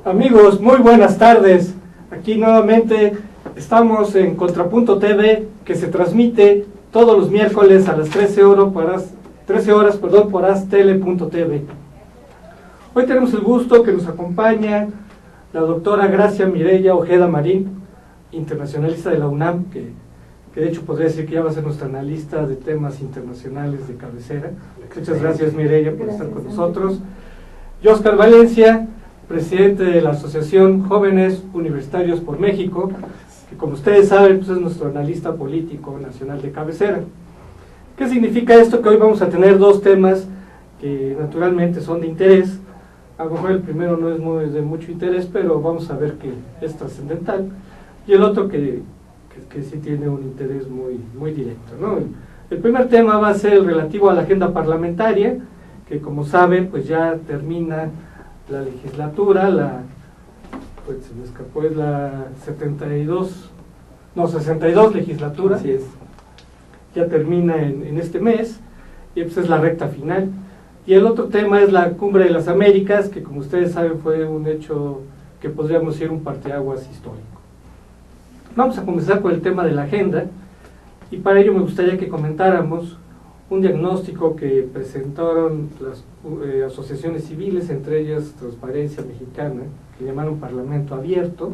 Amigos, muy buenas tardes. Aquí nuevamente estamos en Contrapunto TV, que se transmite todos los miércoles a las 13 horas por aztele.tv. Hoy tenemos el gusto que nos acompaña la doctora Gracia Mireya Ojeda Marín, internacionalista de la UNAM, que de hecho podría decir que ya va a ser nuestra analista de temas internacionales de cabecera. Muchas gracias, Mireya, por estar con nosotros. Y Oscar Valencia, presidente de la Asociación Jóvenes Universitarios por México, que como ustedes saben, pues es nuestro analista político nacional de cabecera. ¿Qué significa esto? Que hoy vamos a tener dos temas que naturalmente son de interés. A lo mejor el primero no es de mucho interés, pero vamos a ver que es trascendental. Y el otro que sí tiene un interés muy directo, ¿no? El primer tema va a ser el relativo a la agenda parlamentaria, que como saben, pues ya termina la legislatura, se me escapó, es la 62 legislatura. Así es. Ya termina en este mes, y pues es la recta final. Y el otro tema es la Cumbre de las Américas, que como ustedes saben fue un hecho que podríamos decir un parteaguas histórico. Vamos a comenzar con el tema de la agenda, y para ello me gustaría que comentáramos un diagnóstico que presentaron las asociaciones civiles, entre ellas Transparencia Mexicana, que llamaron Parlamento Abierto,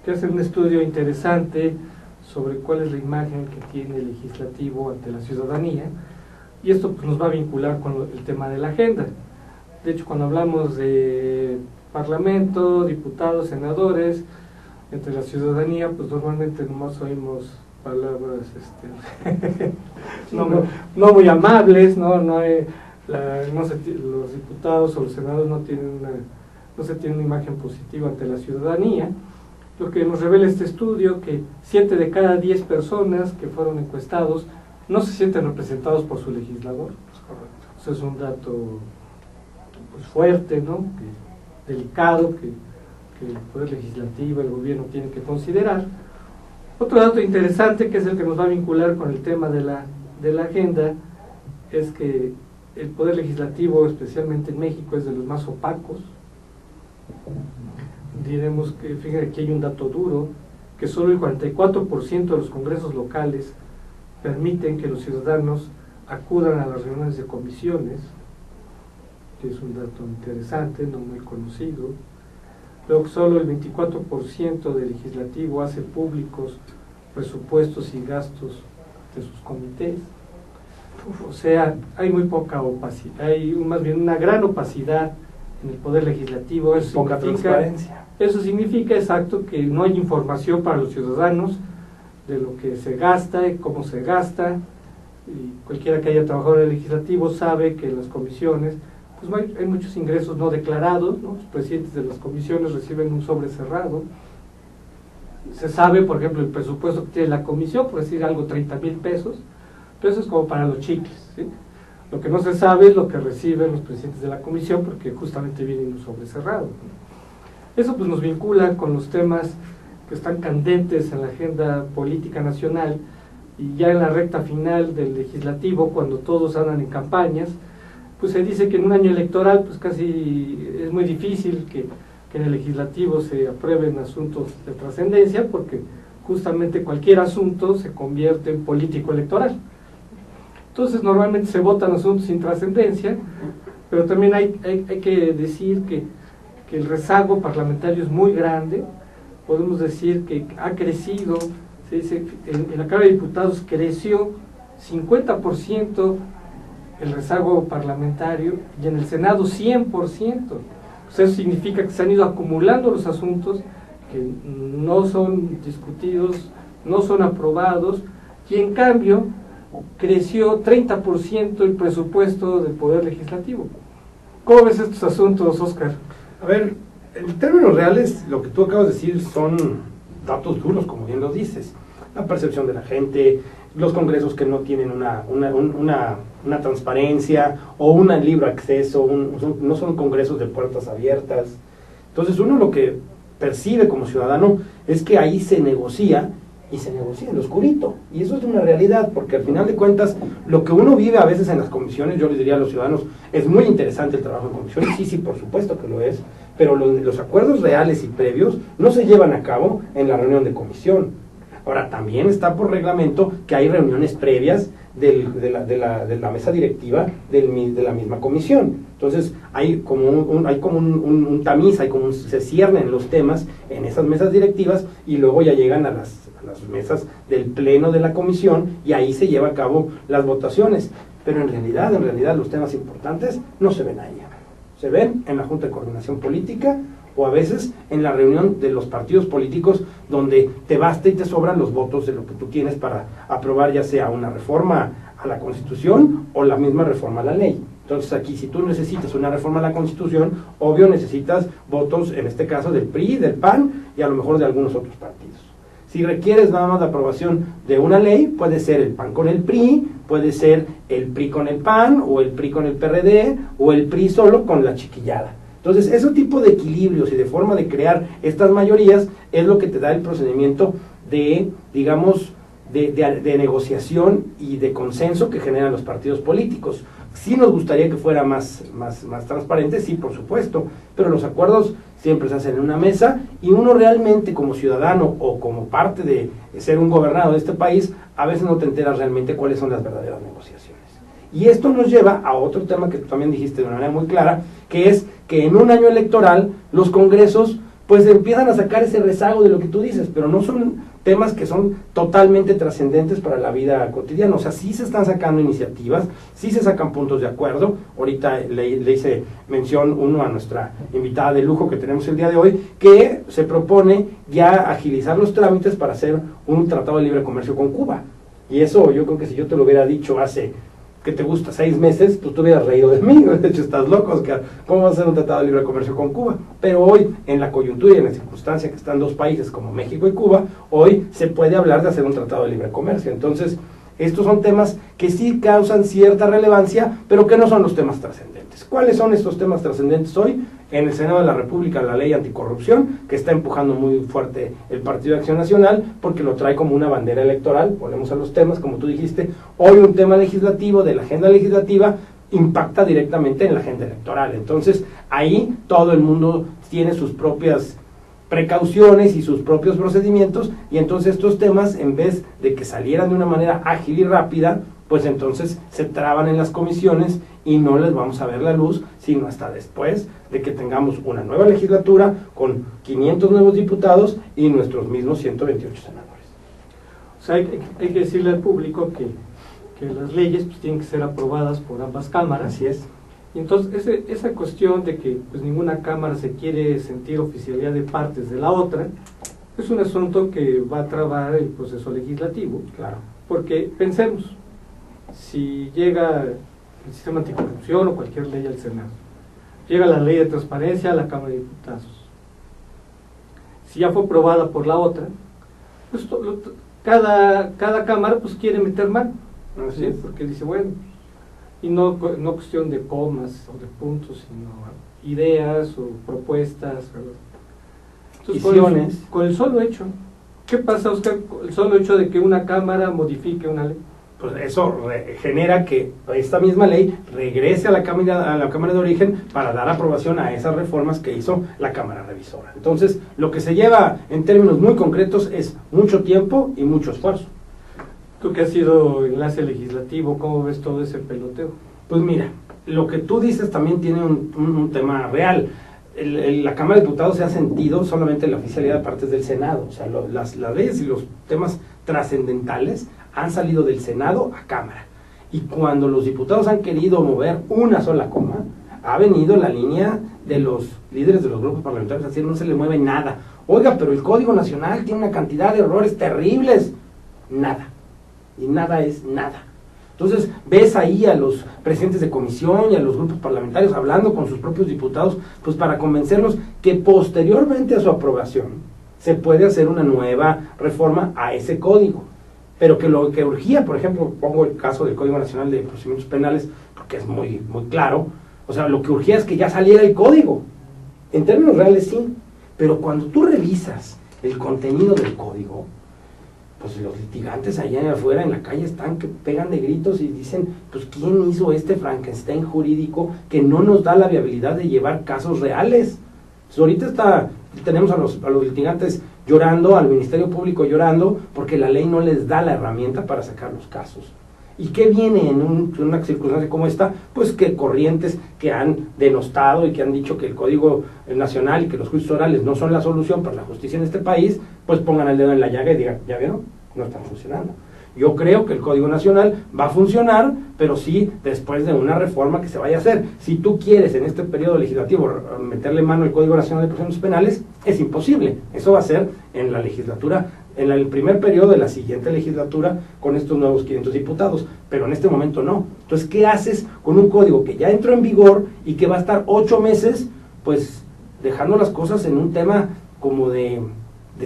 que hace un estudio interesante sobre cuál es la imagen que tiene el legislativo ante la ciudadanía, y esto pues, nos va a vincular con el tema de la agenda. De hecho, cuando hablamos de parlamento, diputados, senadores, entre la ciudadanía, pues normalmente nomás oímos palabras no muy amables, los diputados o los senadores no se tienen una imagen positiva ante la ciudadanía. Lo que nos revela este estudio, que 7 de cada 10 personas que fueron encuestados no se sienten representados por su legislador. Eso es un dato pues, fuerte, ¿no? Delicado, que el Poder Legislativo, el gobierno tienen que considerar. Otro dato interesante, que es el que nos va a vincular con el tema de la agenda, es que el Poder Legislativo, especialmente en México, es de los más opacos. Diremos que, fíjense, aquí hay un dato duro, que solo el 44% de los congresos locales permiten que los ciudadanos acudan a las reuniones de comisiones, que es un dato interesante, no muy conocido. Luego solo el 24% del legislativo hace públicos presupuestos y gastos de sus comités. O sea, hay muy poca opacidad, hay más bien una gran opacidad en el poder legislativo. Eso poca transparencia. Eso significa, exacto, que no hay información para los ciudadanos de lo que se gasta y cómo se gasta, y cualquiera que haya trabajado en el legislativo sabe que en las comisiones pues hay muchos ingresos no declarados, ¿no? Los presidentes de las comisiones reciben un sobre cerrado. Se sabe, por ejemplo, el presupuesto que tiene la comisión, por decir algo, 30,000 pesos, pero eso es como para los chicles, ¿sí? Lo que no se sabe es lo que reciben los presidentes de la comisión, porque justamente viene en un sobre cerrado, ¿no? Eso pues nos vincula con los temas que están candentes en la agenda política nacional, y ya en la recta final del legislativo, cuando todos andan en campañas, pues se dice que en un año electoral pues casi es muy difícil que en el legislativo se aprueben asuntos de trascendencia, porque justamente cualquier asunto se convierte en político electoral. Entonces normalmente se votan asuntos sin trascendencia, pero también hay que decir que el rezago parlamentario es muy grande. Podemos decir que ha crecido, se dice, en la Cámara de Diputados creció 50% el rezago parlamentario, y en el Senado 100%. Pues eso significa que se han ido acumulando los asuntos que no son discutidos, no son aprobados, y en cambio creció 30% el presupuesto del Poder Legislativo. ¿Cómo ves estos asuntos, Oscar? A ver, en términos reales, lo que tú acabas de decir son datos duros, como bien lo dices. La percepción de la gente, los congresos que no tienen una transparencia o un libre acceso, no son congresos de puertas abiertas. Entonces uno lo que percibe como ciudadano es que ahí se negocia, y se negocia en lo oscurito, y eso es una realidad, porque al final de cuentas lo que uno vive a veces en las comisiones, yo les diría a los ciudadanos, es muy interesante el trabajo en comisiones, sí, por supuesto que lo es, pero los acuerdos reales y previos no se llevan a cabo en la reunión de comisión. Ahora, también está por reglamento que hay reuniones previas de la mesa directiva de la misma comisión. Entonces, hay como un tamiz, se ciernen los temas en esas mesas directivas y luego ya llegan a las mesas del pleno de la comisión y ahí se lleva a cabo las votaciones. Pero en realidad los temas importantes no se ven ahí. Se ven en la Junta de Coordinación Política o a veces en la reunión de los partidos políticos donde te basta y te sobran los votos de lo que tú tienes para aprobar ya sea una reforma a la Constitución o la misma reforma a la ley. Entonces aquí si tú necesitas una reforma a la Constitución, obvio necesitas votos, en este caso del PRI, del PAN y a lo mejor de algunos otros partidos. Si requieres nada más la aprobación de una ley, puede ser el PAN con el PRI, puede ser el PRI con el PAN, o el PRI con el PRD, o el PRI solo con la chiquillada. Entonces, ese tipo de equilibrios y de forma de crear estas mayorías es lo que te da el procedimiento de, digamos, de negociación y de consenso que generan los partidos políticos. Sí nos gustaría que fuera más transparente, sí, por supuesto, pero los acuerdos siempre se hacen en una mesa y uno realmente como ciudadano o como parte de ser un gobernado de este país, a veces no te enteras realmente cuáles son las verdaderas negociaciones. Y esto nos lleva a otro tema que tú también dijiste de una manera muy clara, que es que en un año electoral los congresos pues empiezan a sacar ese rezago de lo que tú dices, pero no son temas que son totalmente trascendentes para la vida cotidiana. O sea, sí se están sacando iniciativas, sí se sacan puntos de acuerdo. Ahorita le hice mención uno a nuestra invitada de lujo que tenemos el día de hoy, que se propone ya agilizar los trámites para hacer un tratado de libre comercio con Cuba. Y eso yo creo que si yo te lo hubiera dicho hace, ¿qué te gusta? 6 meses, pues tú hubieras reído de mí. De hecho, estás loco, Oscar. ¿Cómo vas a hacer un tratado de libre comercio con Cuba? Pero hoy, en la coyuntura y en la circunstancia que están dos países como México y Cuba, hoy se puede hablar de hacer un tratado de libre comercio. Entonces, estos son temas que sí causan cierta relevancia, pero que no son los temas trascendentes. ¿Cuáles son estos temas trascendentes hoy? En el Senado de la República, la ley anticorrupción, que está empujando muy fuerte el Partido de Acción Nacional, porque lo trae como una bandera electoral. Volvemos a los temas, como tú dijiste, hoy un tema legislativo de la agenda legislativa impacta directamente en la agenda electoral. Entonces, ahí todo el mundo tiene sus propias precauciones y sus propios procedimientos, y entonces estos temas, en vez de que salieran de una manera ágil y rápida, pues entonces se traban en las comisiones y no les vamos a ver la luz, sino hasta después de que tengamos una nueva legislatura con 500 nuevos diputados y nuestros mismos 128 senadores. O sea, hay que decirle al público que las leyes pues, tienen que ser aprobadas por ambas cámaras. Así es. Y entonces esa cuestión de que pues, ninguna cámara se quiere sentir oficialidad de partes de la otra, es un asunto que va a trabar el proceso legislativo. Claro. Porque pensemos, si llega el sistema anticorrupción o cualquier ley al Senado, llega la ley de transparencia a la Cámara de Diputados, si ya fue aprobada por la otra, pues cada cámara pues quiere meter mano, ¿sí? Porque dice, bueno, y no cuestión de comas o de puntos, sino ideas o propuestas, ¿verdad? Entonces, con el solo hecho, ¿qué pasa, Oscar? Con el solo hecho de que una cámara modifique una ley, pues eso genera que esta misma ley regrese a la Cámara de Origen para dar aprobación a esas reformas que hizo la Cámara Revisora. Entonces, lo que se lleva en términos muy concretos es mucho tiempo y mucho esfuerzo. Tú que has sido enlace legislativo, ¿cómo ves todo ese peloteo? Pues mira, lo que tú dices también tiene un tema real. La Cámara de Diputados se ha sentido solamente la oficialidad de partes del Senado. O sea, las leyes y los temas trascendentales han salido del Senado a Cámara. Y cuando los diputados han querido mover una sola coma, ha venido la línea de los líderes de los grupos parlamentarios a decir, no se le mueve nada. Oiga, pero el Código Nacional tiene una cantidad de errores terribles. Nada. Y nada es nada. Entonces, ves ahí a los presidentes de comisión y a los grupos parlamentarios hablando con sus propios diputados, pues para convencerlos que posteriormente a su aprobación se puede hacer una nueva reforma a ese código. Pero que lo que urgía, por ejemplo, pongo el caso del Código Nacional de Procedimientos Penales, porque es muy claro, o sea, lo que urgía es que ya saliera el código. En términos reales sí, pero cuando tú revisas el contenido del código, pues los litigantes allá afuera en la calle están que pegan de gritos y dicen, pues ¿quién hizo este Frankenstein jurídico que no nos da la viabilidad de llevar casos reales? Entonces, ahorita tenemos a los litigantes llorando, al Ministerio Público llorando, porque la ley no les da la herramienta para sacar los casos. ¿Y qué viene en una circunstancia como esta? Pues que corrientes que han denostado y que han dicho que el Código Nacional y que los juicios orales no son la solución para la justicia en este país, pues pongan el dedo en la llaga y digan, ¿ya vieron? No están funcionando. Yo creo que el Código Nacional va a funcionar, pero sí después de una reforma que se vaya a hacer. Si tú quieres en este periodo legislativo meterle mano al Código Nacional de Procedimientos Penales, es imposible. Eso va a ser en la legislatura, en el primer periodo de la siguiente legislatura con estos nuevos 500 diputados, pero en este momento no. Entonces, ¿qué haces con un código que ya entró en vigor y que va a estar 8 meses, pues dejando las cosas en un tema como de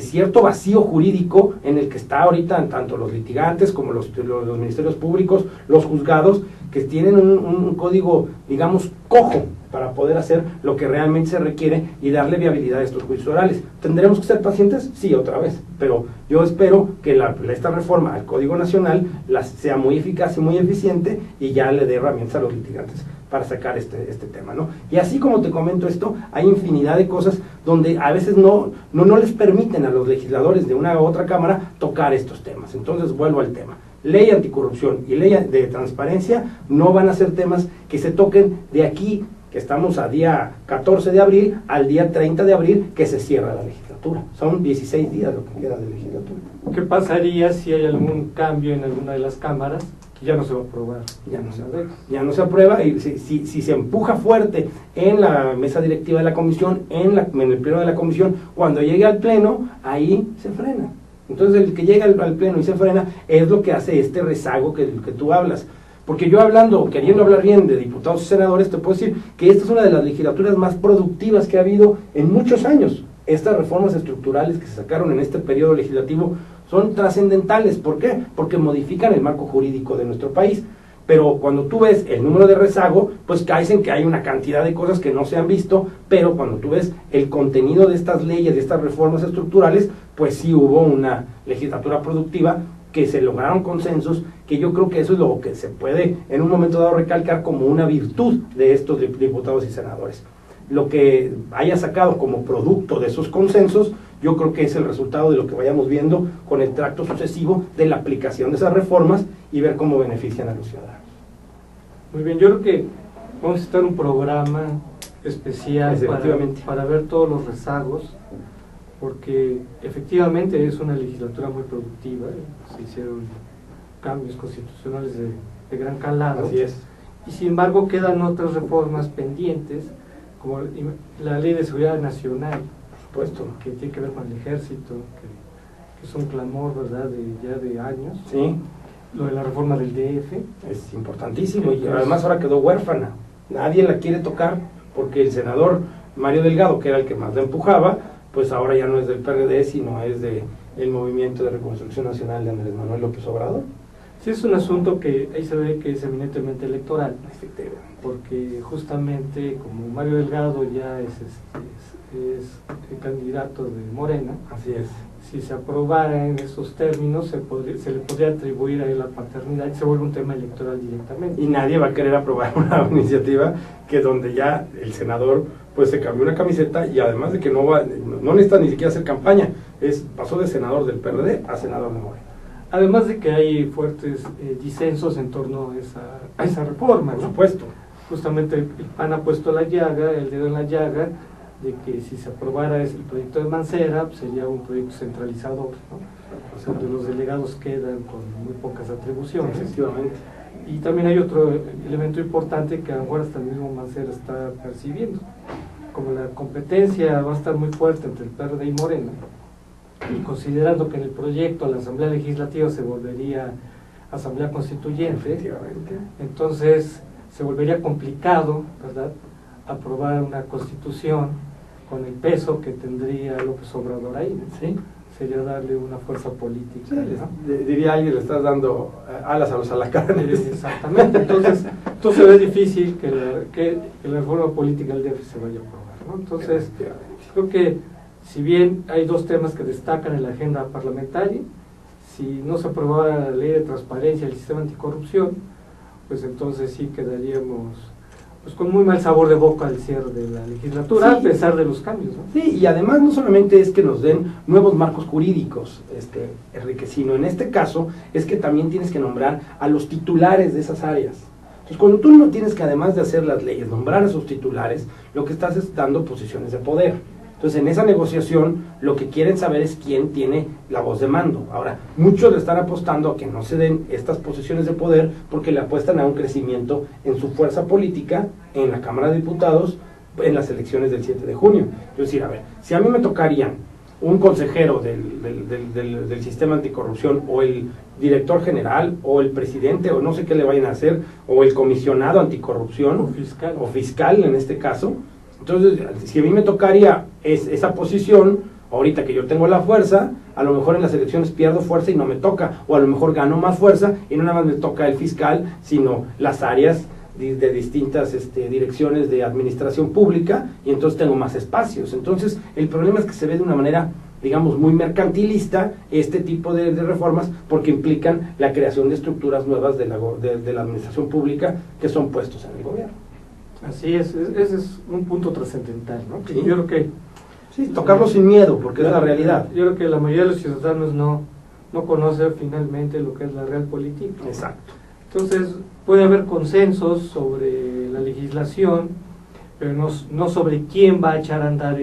cierto vacío jurídico en el que está ahorita tanto los litigantes como los ministerios públicos, los juzgados, que tienen un código, digamos, cojo para poder hacer lo que realmente se requiere y darle viabilidad a estos juicios orales? ¿Tendremos que ser pacientes? Sí, otra vez, pero yo espero que esta reforma al Código Nacional sea muy eficaz y muy eficiente y ya le dé herramientas a los litigantes para sacar este tema, ¿no? Y así como te comento esto, hay infinidad de cosas donde a veces no les permiten a los legisladores de una u otra cámara tocar estos temas. Entonces vuelvo al tema. Ley anticorrupción y ley de transparencia no van a ser temas que se toquen de aquí, que estamos a día 14 de abril, al día 30 de abril, que se cierra la legislatura. Son 16 días lo que queda de legislatura. ¿Qué pasaría si hay algún cambio en alguna de las cámaras? Ya no se va a aprobar. Ya no se aprueba, y si se empuja fuerte en la mesa directiva de la comisión, en el pleno de la comisión, cuando llegue al pleno, ahí se frena. Entonces el que llega al pleno y se frena es lo que hace este rezago que tú hablas. Porque yo queriendo hablar bien de diputados y senadores, te puedo decir que esta es una de las legislaturas más productivas que ha habido en muchos años. Estas reformas estructurales que se sacaron en este periodo legislativo son trascendentales. ¿Por qué? Porque modifican el marco jurídico de nuestro país. Pero cuando tú ves el número de rezago, pues caes en que hay una cantidad de cosas que no se han visto, pero cuando tú ves el contenido de estas leyes, de estas reformas estructurales, pues sí hubo una legislatura productiva, que se lograron consensos, que yo creo que eso es lo que se puede en un momento dado recalcar como una virtud de estos diputados y senadores. Lo que haya sacado como producto de esos consensos, yo creo que es el resultado de lo que vayamos viendo con el tracto sucesivo de la aplicación de esas reformas y ver cómo benefician a los ciudadanos. Muy bien, yo creo que vamos a necesitar un programa especial para ver todos los rezagos, porque efectivamente es una legislatura muy productiva, se hicieron cambios constitucionales de gran calado. Así es. Y sin embargo quedan otras reformas pendientes, como la Ley de Seguridad Nacional, por supuesto, que tiene que ver con el ejército, que es un clamor, ¿verdad?, ya de años. Sí. Lo de la reforma del DF. Es importantísimo, y además ahora quedó huérfana. Nadie la quiere tocar, porque el senador Mario Delgado, que era el que más la empujaba, pues ahora ya no es del PRD, sino es del Movimiento de Reconstrucción Nacional de Andrés Manuel López Obrador. Sí, es un asunto que ahí se ve que es eminentemente electoral, efectivamente, porque justamente como Mario Delgado ya es el candidato de Morena, así es. Si se aprobara en esos términos, se le podría atribuir a él la paternidad y se vuelve un tema electoral directamente. Y nadie va a querer aprobar una iniciativa que donde ya el senador pues se cambió una camiseta, y además de que no necesita ni siquiera hacer campaña, pasó de senador del PRD a senador de Morena. Además de que hay fuertes disensos en torno a esa reforma, ¿no? Por supuesto. Justamente el PAN ha puesto el dedo en la llaga, de que si se aprobara el proyecto de Mancera, pues sería un proyecto centralizador, ¿no? O sea, donde los delegados quedan con muy pocas atribuciones. Efectivamente. Y también hay otro elemento importante que ahora hasta el mismo Mancera está percibiendo. Como la competencia va a estar muy fuerte entre el PRD y Morena, y considerando que en el proyecto la Asamblea Legislativa se volvería Asamblea Constituyente, entonces se volvería complicado, ¿verdad?, aprobar una constitución con el peso que tendría López Obrador ahí, ¿sí? Sería darle una fuerza política. Sí, ¿no? Diría alguien, le estás dando alas a los alacanes. Exactamente, entonces es difícil que la reforma política del DF se vaya a aprobar, ¿no? Entonces, creo que si bien hay dos temas que destacan en la agenda parlamentaria, si no se aprobara la ley de transparencia y el sistema anticorrupción, pues entonces sí quedaríamos pues con muy mal sabor de boca al cierre de la legislatura, Sí. a pesar de los cambios, ¿no? Sí, y además no solamente es que nos den nuevos marcos jurídicos, Enrique, sino en este caso es que también tienes que nombrar a los titulares de esas áreas. Entonces, cuando tú no tienes que, además de hacer las leyes, nombrar a esos titulares, lo que estás es dando posiciones de poder. Entonces, en esa negociación, lo que quieren saber es quién tiene la voz de mando. Ahora, muchos le están apostando a que no se den estas posiciones de poder porque le apuestan a un crecimiento en su fuerza política en la Cámara de Diputados en las elecciones del 7 de junio. Es decir, a ver, si a mí me tocarían un consejero del sistema anticorrupción, o el director general, o el presidente, o no sé qué le vayan a hacer, o el comisionado anticorrupción, o fiscal en este caso, entonces, si a mí me tocaría esa posición, ahorita que yo tengo la fuerza, a lo mejor en las elecciones pierdo fuerza y no me toca, o a lo mejor gano más fuerza y no nada más me toca el fiscal, sino las áreas de distintas direcciones de administración pública, y entonces tengo más espacios. Entonces, el problema es que se ve de una manera, digamos, muy mercantilista este tipo de reformas, porque implican la creación de estructuras nuevas de la administración pública que son puestos en el gobierno. Así es, ese es un punto trascendental, ¿no? Sí. Yo creo que Sí, tocarlo sin miedo, porque es la realidad. Yo creo que la mayoría de los ciudadanos no conoce finalmente lo que es la realpolitik. Exacto. Entonces, puede haber consensos sobre la legislación, pero no sobre quién va a echar a andar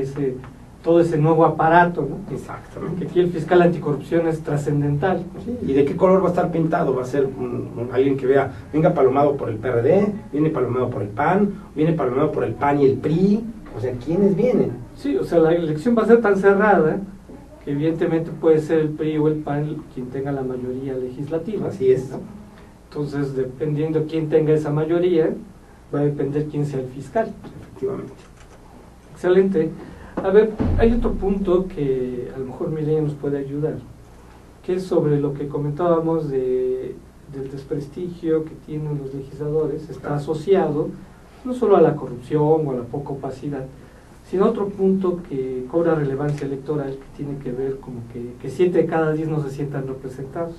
todo ese nuevo aparato, ¿no? Exactamente. Que aquí el fiscal anticorrupción es trascendental. Sí, ¿y de qué color va a estar pintado? ¿Va a ser alguien que vea, venga palomado por el PRD, viene palomado por el PAN, viene palomado por el PAN y el PRI? O sea, ¿quiénes vienen? Sí, o sea, la elección va a ser tan cerrada que evidentemente puede ser el PRI o el PAN quien tenga la mayoría legislativa. Así es. ¿no? Entonces, dependiendo quién tenga esa mayoría, va a depender quién sea el fiscal. Efectivamente. Excelente. A ver, hay otro punto que a lo mejor Milenio nos puede ayudar, que es sobre lo que comentábamos del desprestigio que tienen los legisladores. Está asociado no solo a la corrupción o a la poca opacidad, sino a otro punto que cobra relevancia electoral, que tiene que ver como que 7 de cada 10 no se sientan representados.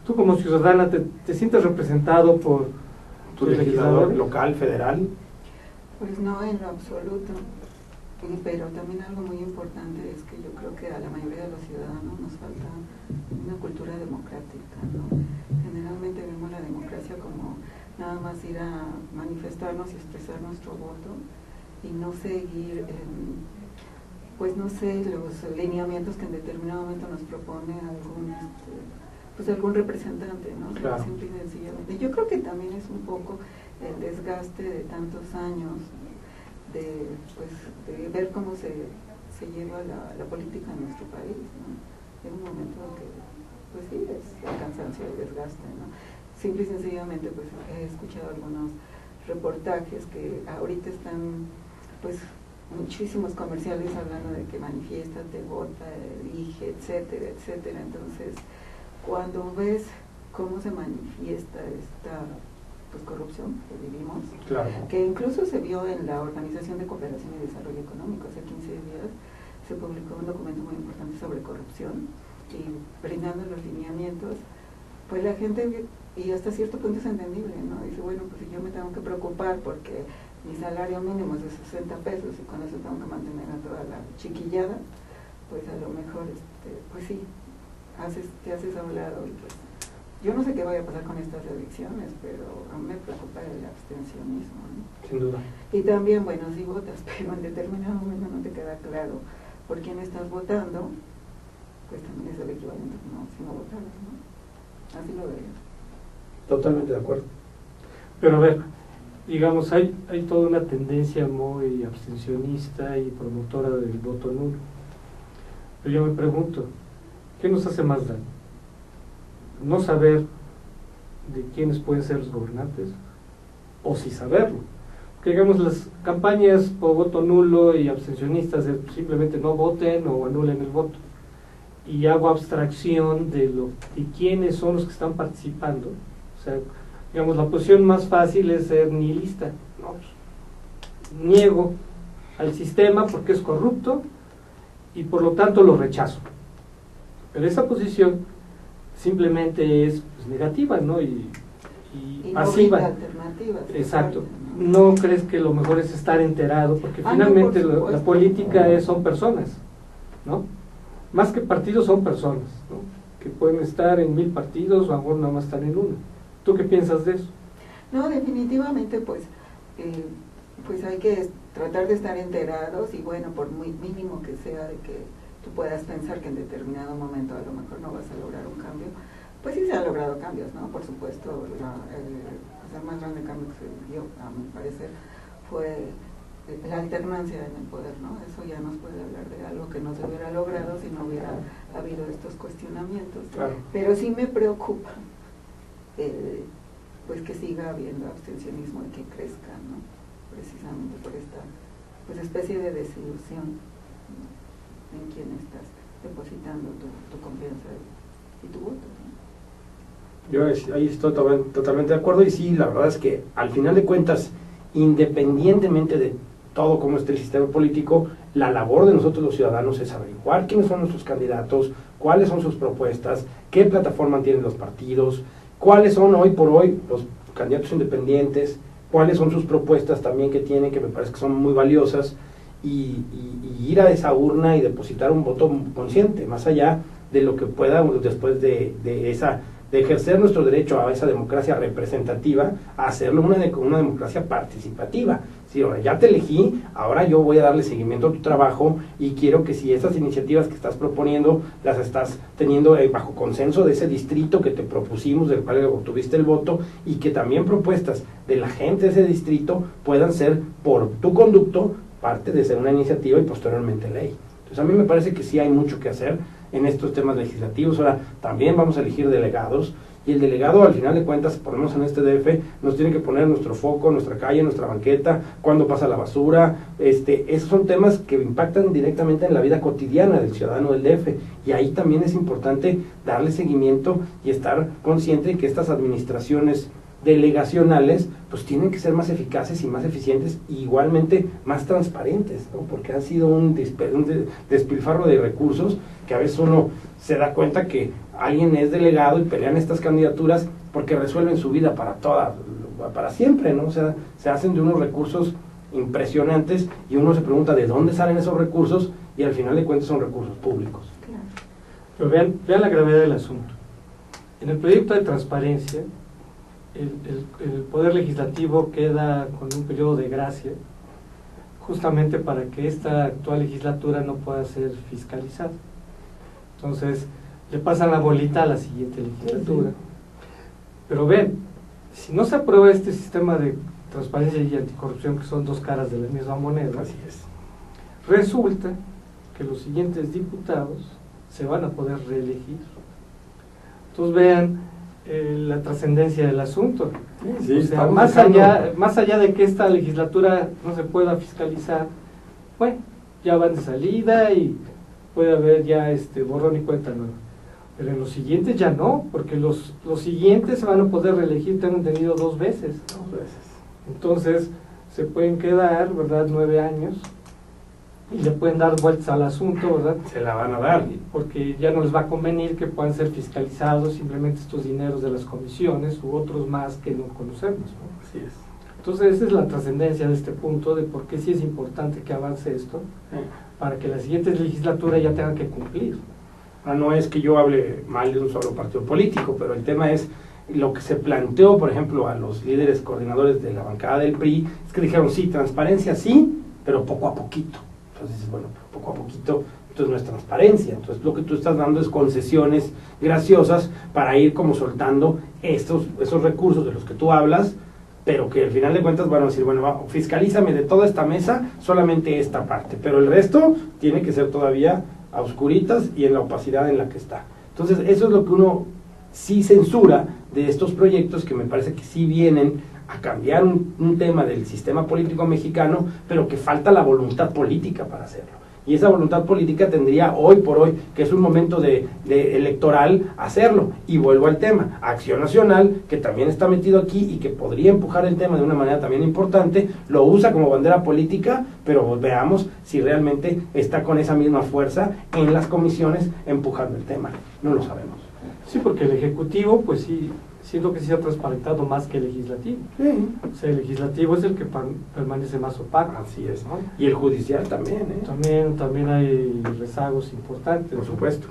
Tú como ciudadana te sientes representado por ¿Tu legislador local, federal? Pues no, en lo absoluto. Pero también algo muy importante es que yo creo que a la mayoría de los ciudadanos nos falta una cultura democrática, ¿no? Generalmente vemos la democracia como nada más ir a manifestarnos y expresar nuestro voto y no seguir, pues no sé, los lineamientos que en determinado momento nos propone algún representante, ¿no? Claro. Simple y sencillamente. Yo creo que también es un poco el desgaste de tantos años de ver cómo se lleva la política en nuestro país, ¿no? En un momento en que, pues sí, es el cansancio, el desgaste, ¿no? Simple y sencillamente, pues he escuchado algunos reportajes que ahorita están, pues, muchísimos comerciales hablando de que manifiéstate, vota, elige, etcétera, etcétera. Entonces, cuando ves cómo se manifiesta esta corrupción que vivimos, Claro. que incluso se vio en la Organización de Cooperación y Desarrollo Económico. Hace 15 días se publicó un documento muy importante sobre corrupción y brindando los lineamientos, pues la gente, y hasta cierto punto es entendible, ¿no? Dice, bueno, pues si yo me tengo que preocupar porque mi salario mínimo es de 60 pesos y con eso tengo que mantener a toda la chiquillada, pues a lo mejor, pues sí, te haces a un lado y pues yo no sé qué vaya a pasar con estas elecciones, pero a mí me preocupa el abstencionismo, ¿no? Sin duda. Y también, bueno, sí votas, pero en determinado momento no te queda claro por quién estás votando, pues también es el equivalente como si no votaras, ¿no? Así lo veo. Totalmente de acuerdo. Pero a ver, digamos, hay toda una tendencia muy abstencionista y promotora del voto nulo. Pero yo me pregunto, ¿qué nos hace más daño? ¿No saber de quiénes pueden ser los gobernantes? ¿O sí saberlo? Porque digamos, las campañas por voto nulo y abstencionistas simplemente no voten o anulen el voto. Y hago abstracción de quiénes son los que están participando. O sea, digamos, la posición más fácil es ser nihilista. No, pues, niego al sistema porque es corrupto y por lo tanto lo rechazo. Pero esa posición simplemente es negativa, ¿no? Y y no pasiva. brinda alternativas. Exacto. ¿No crees que lo mejor es estar enterado? Porque No, finalmente por supuesto. la política son personas, ¿no? Más que partidos son personas, ¿no? Que pueden estar en 1000 partidos o a lo mejor nada más están en uno. ¿Tú qué piensas de eso? No, definitivamente pues hay que tratar de estar enterados y bueno, por muy mínimo que sea de que tú puedas pensar que en determinado momento a lo mejor no vas a lograr un cambio, pues sí se han logrado cambios, ¿no? Por supuesto, el más grande cambio que se dio, a mi parecer, fue la alternancia en el poder, ¿no? Eso ya nos puede hablar de algo que no se hubiera logrado si no hubiera habido estos cuestionamientos. Claro. Pero sí me preocupa pues que siga habiendo abstencionismo y que crezca, ¿no? Precisamente por esta pues especie de desilusión, ¿no? En quien estás depositando tu confianza y tu voto, ¿no? Yo ahí estoy totalmente de acuerdo y sí, la verdad es que al final de cuentas, independientemente de todo cómo esté el sistema político, la labor de nosotros los ciudadanos es averiguar quiénes son nuestros candidatos, cuáles son sus propuestas, qué plataforma tienen los partidos, cuáles son hoy por hoy los candidatos independientes, cuáles son sus propuestas también que tienen, que me parece que son muy valiosas, y ir a esa urna y depositar un voto consciente, más allá de lo que pueda después de ejercer nuestro derecho a esa democracia representativa, a hacerlo una democracia participativa. Sí, ahora ya te elegí, ahora yo voy a darle seguimiento a tu trabajo y quiero que si esas iniciativas que estás proponiendo las estás teniendo bajo consenso de ese distrito que te propusimos, del cual obtuviste el voto, y que también propuestas de la gente de ese distrito puedan ser por tu conducto parte de ser una iniciativa y posteriormente ley. Entonces a mí me parece que sí hay mucho que hacer en estos temas legislativos. Ahora también vamos a elegir delegados y el delegado al final de cuentas, por lo menos en este DF, nos tiene que poner nuestro foco, nuestra calle, nuestra banqueta, cuándo pasa la basura. Esos son temas que impactan directamente en la vida cotidiana del ciudadano del DF y ahí también es importante darle seguimiento y estar consciente de que estas administraciones delegacionales pues tienen que ser más eficaces y más eficientes y igualmente más transparentes, ¿no? Porque ha sido un despilfarro de recursos que a veces uno se da cuenta que alguien es delegado y pelean estas candidaturas porque resuelven su vida para siempre, ¿no? O sea, se hacen de unos recursos impresionantes y uno se pregunta de dónde salen esos recursos y al final de cuentas son recursos públicos. Pero vean la gravedad del asunto. En el proyecto de transparencia, el Poder Legislativo queda con un periodo de gracia justamente para que esta actual legislatura no pueda ser fiscalizada. Entonces, le pasan la bolita a la siguiente legislatura. Sí. Pero ven, si no se aprueba este sistema de transparencia y anticorrupción, que son dos caras de la misma moneda, así es, resulta que los siguientes diputados se van a poder reelegir. Entonces vean la trascendencia del asunto. Sí, o sea, más allá de que esta legislatura no se pueda fiscalizar, bueno, ya van de salida y puede haber ya borrón y cuenta nueva. Pero en los siguientes ya no, porque los siguientes se van a poder reelegir, tengo entendido, 2 veces. 2 veces. Entonces, se pueden quedar, ¿verdad?, 9 años y le pueden dar vueltas al asunto, ¿verdad? Se la van a dar. Porque ya no les va a convenir que puedan ser fiscalizados simplemente estos dineros de las comisiones u otros más que no conocemos, ¿no? Así es. Entonces, esa es la trascendencia de este punto, de por qué sí es importante que avance esto, para que las siguientes legislaturas ya tengan que cumplir. No es que yo hable mal de un solo partido político, pero el tema es lo que se planteó, por ejemplo, a los líderes coordinadores de la bancada del PRI, es que dijeron, sí, transparencia sí, pero poco a poquito. Entonces dices, bueno, poco a poquito, entonces no es transparencia. Entonces lo que tú estás dando es concesiones graciosas para ir como soltando esos recursos de los que tú hablas, pero que al final de cuentas van a decir, bueno, fiscalízame de toda esta mesa, solamente esta parte, pero el resto tiene que ser todavía a oscuritas y en la opacidad en la que está. Entonces eso es lo que uno sí censura de estos proyectos, que me parece que sí vienen a cambiar un tema del sistema político mexicano, pero que falta la voluntad política para hacerlo. Y esa voluntad política tendría hoy por hoy, que es un momento de electoral, hacerlo. Y vuelvo al tema, Acción Nacional, que también está metido aquí y que podría empujar el tema de una manera también importante, lo usa como bandera política, pero veamos si realmente está con esa misma fuerza en las comisiones empujando el tema. No lo sabemos. Sí, porque el Ejecutivo, pues sí, siento que se ha transparentado más que el legislativo. Sí. O sea, el legislativo es el que permanece más opaco. Así es. ¿no? Y el judicial también, También hay rezagos importantes. Por supuesto.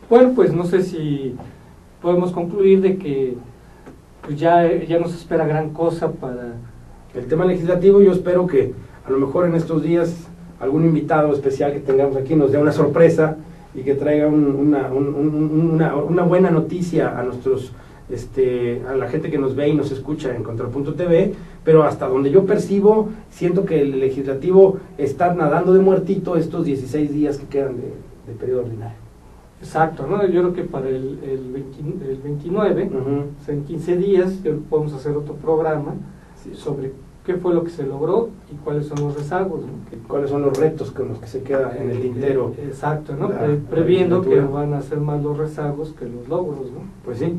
Bueno, pues no sé si podemos concluir de que pues ya nos espera gran cosa para... El tema legislativo, yo espero que a lo mejor en estos días algún invitado especial que tengamos aquí nos dé una sorpresa y que traiga una buena noticia a nuestros a la gente que nos ve y nos escucha en Contrapunto TV, pero hasta donde yo percibo, siento que el legislativo está nadando de muertito estos 16 días que quedan de periodo ordinario. Exacto, ¿no? Yo creo que para el 29, o sea, en 15 días, podemos hacer otro programa sobre qué fue lo que se logró y cuáles son los rezagos, ¿no? ¿Cuáles son los retos con los que se queda en el tintero? Exacto, ¿no? Previendo que van a ser más los rezagos que los logros, ¿no? Pues sí.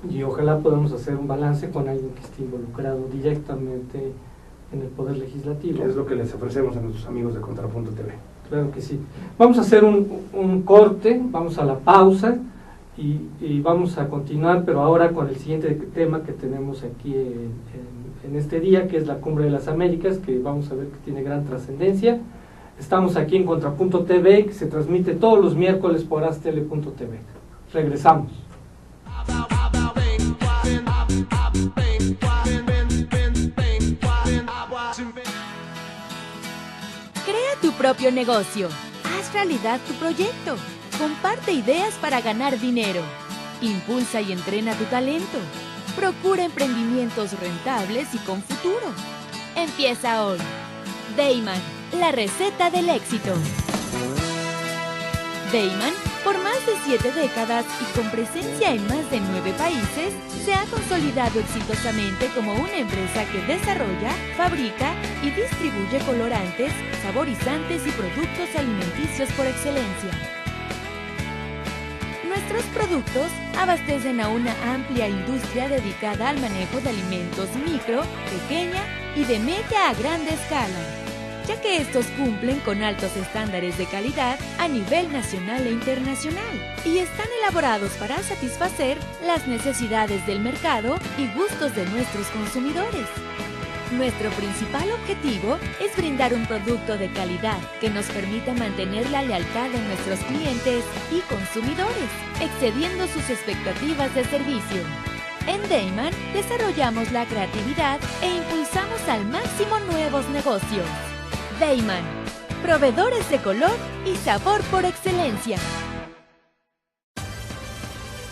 Y ojalá podamos hacer un balance con alguien que esté involucrado directamente en el Poder Legislativo. Es lo que les ofrecemos a nuestros amigos de Contrapunto TV. Claro que sí. Vamos a hacer un corte, vamos a la pausa y vamos a continuar, pero ahora con el siguiente tema que tenemos aquí en este día, que es la Cumbre de las Américas, que vamos a ver que tiene gran trascendencia. Estamos aquí en Contrapunto TV, que se transmite todos los miércoles por astele.tv. Regresamos. Crea tu propio negocio. Haz realidad tu proyecto. Comparte ideas para ganar dinero. Impulsa y entrena tu talento. Procura emprendimientos rentables y con futuro. Empieza hoy. Dayman, la receta del éxito. Dayman, por más de 7 décadas y con presencia en más de 9 países, se ha consolidado exitosamente como una empresa que desarrolla, fabrica y distribuye colorantes, saborizantes y productos alimenticios por excelencia. Nuestros productos abastecen a una amplia industria dedicada al manejo de alimentos micro, pequeña y de media a grande escala, ya que estos cumplen con altos estándares de calidad a nivel nacional e internacional y están elaborados para satisfacer las necesidades del mercado y gustos de nuestros consumidores. Nuestro principal objetivo es brindar un producto de calidad que nos permita mantener la lealtad de nuestros clientes y consumidores, excediendo sus expectativas de servicio. En Dayman desarrollamos la creatividad e impulsamos al máximo nuevos negocios. Dayman, proveedores de color y sabor por excelencia.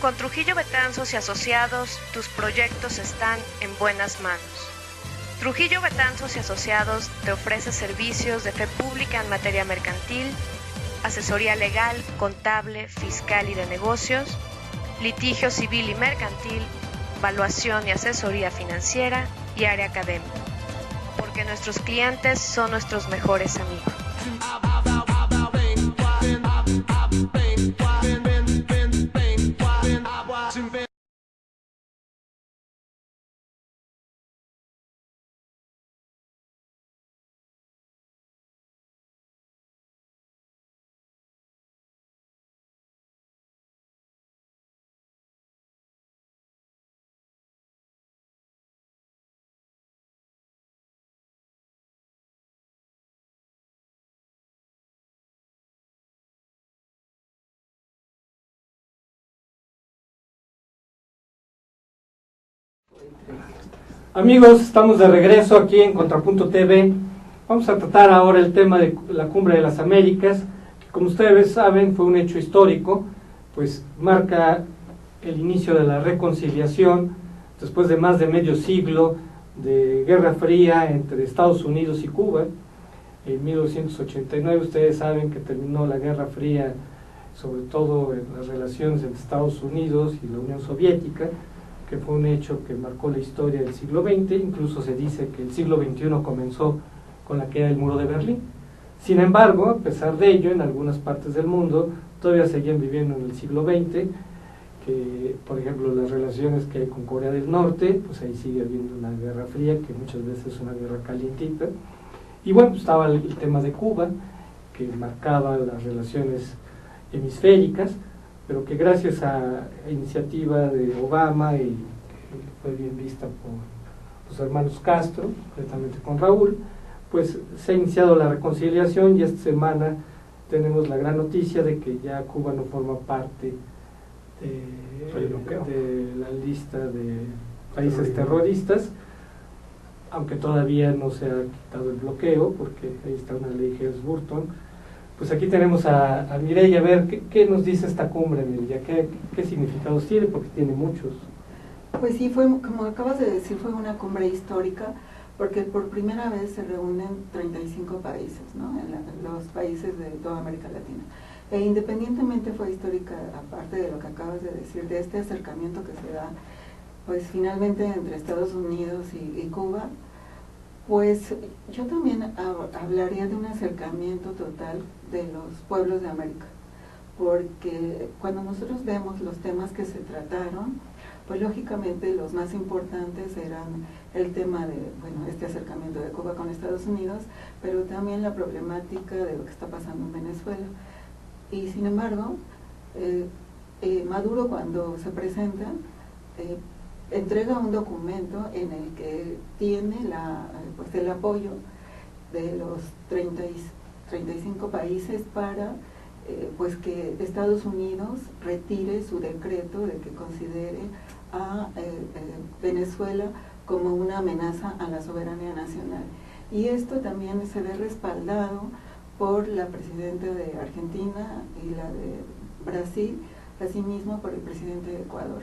Con Trujillo Betanzos y Asociados, tus proyectos están en buenas manos. Trujillo Betanzos y Asociados te ofrece servicios de fe pública en materia mercantil, asesoría legal, contable, fiscal y de negocios, litigio civil y mercantil, evaluación y asesoría financiera y área académica. Porque nuestros clientes son nuestros mejores amigos. Amigos, estamos de regreso aquí en Contrapunto TV. Vamos a tratar ahora el tema de la Cumbre de las Américas, que como ustedes saben fue un hecho histórico, pues marca el inicio de la reconciliación después de más de medio siglo de Guerra Fría entre Estados Unidos y Cuba. En 1989 ustedes saben que terminó la Guerra Fría, sobre todo en las relaciones entre Estados Unidos y la Unión Soviética, que fue un hecho que marcó la historia del siglo XX. Incluso se dice que el siglo XXI comenzó con la caída del muro de Berlín. Sin embargo, a pesar de ello, en algunas partes del mundo todavía seguían viviendo en el siglo XX, que por ejemplo las relaciones que hay con Corea del Norte, pues ahí sigue habiendo una guerra fría, que muchas veces es una guerra calientita. Y bueno, pues estaba el tema de Cuba, que marcaba las relaciones hemisféricas, pero que gracias a iniciativa de Obama y que fue bien vista por los hermanos Castro, concretamente con Raúl, pues se ha iniciado la reconciliación y esta semana tenemos la gran noticia de que ya Cuba no forma parte de la lista de países terroristas, aunque todavía no se ha quitado el bloqueo, porque ahí está una ley Helms-Burton. Pues aquí tenemos a Mireya, a ver qué nos dice esta cumbre, Mireya, qué significados tiene, porque tiene muchos. Pues sí, fue, como acabas de decir, fue una cumbre histórica, porque por primera vez se reúnen 35 países, ¿no? En los países de toda América Latina. E independientemente fue histórica, aparte de lo que acabas de decir, de este acercamiento que se da, pues finalmente entre Estados Unidos y Cuba, pues yo también hablaría de un acercamiento total de los pueblos de América, porque cuando nosotros vemos los temas que se trataron, pues lógicamente los más importantes eran el tema de, bueno, este acercamiento de Cuba con Estados Unidos, pero también la problemática de lo que está pasando en Venezuela. Y sin embargo, Maduro, cuando se presenta, entrega un documento en el que tiene pues el apoyo de los 35 países para pues que Estados Unidos retire su decreto de que considere a Venezuela como una amenaza a la soberanía nacional. Y esto también se ve respaldado por la presidenta de Argentina y la de Brasil, asimismo por el presidente de Ecuador.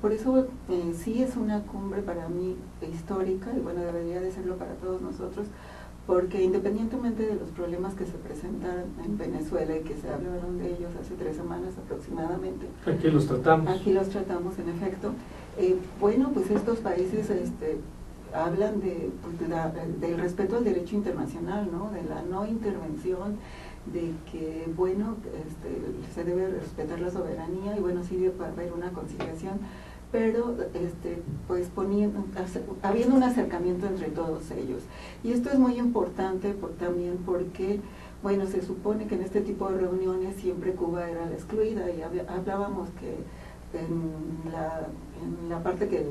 Por eso sí es una cumbre para mí histórica, y bueno, debería de serlo para todos nosotros, porque independientemente de los problemas que se presentaron en Venezuela y que se hablaron de ellos hace 3 semanas aproximadamente. Aquí los tratamos. Aquí los tratamos, en efecto. Bueno, pues estos países hablan del respeto al derecho internacional, ¿no? De la no intervención, de que, bueno, se debe respetar la soberanía y, bueno, sí debe haber una conciliación, pero pues habiendo un acercamiento entre todos ellos. Y esto es muy importante también porque, bueno, se supone que en este tipo de reuniones siempre Cuba era la excluida, y hablábamos que en la parte que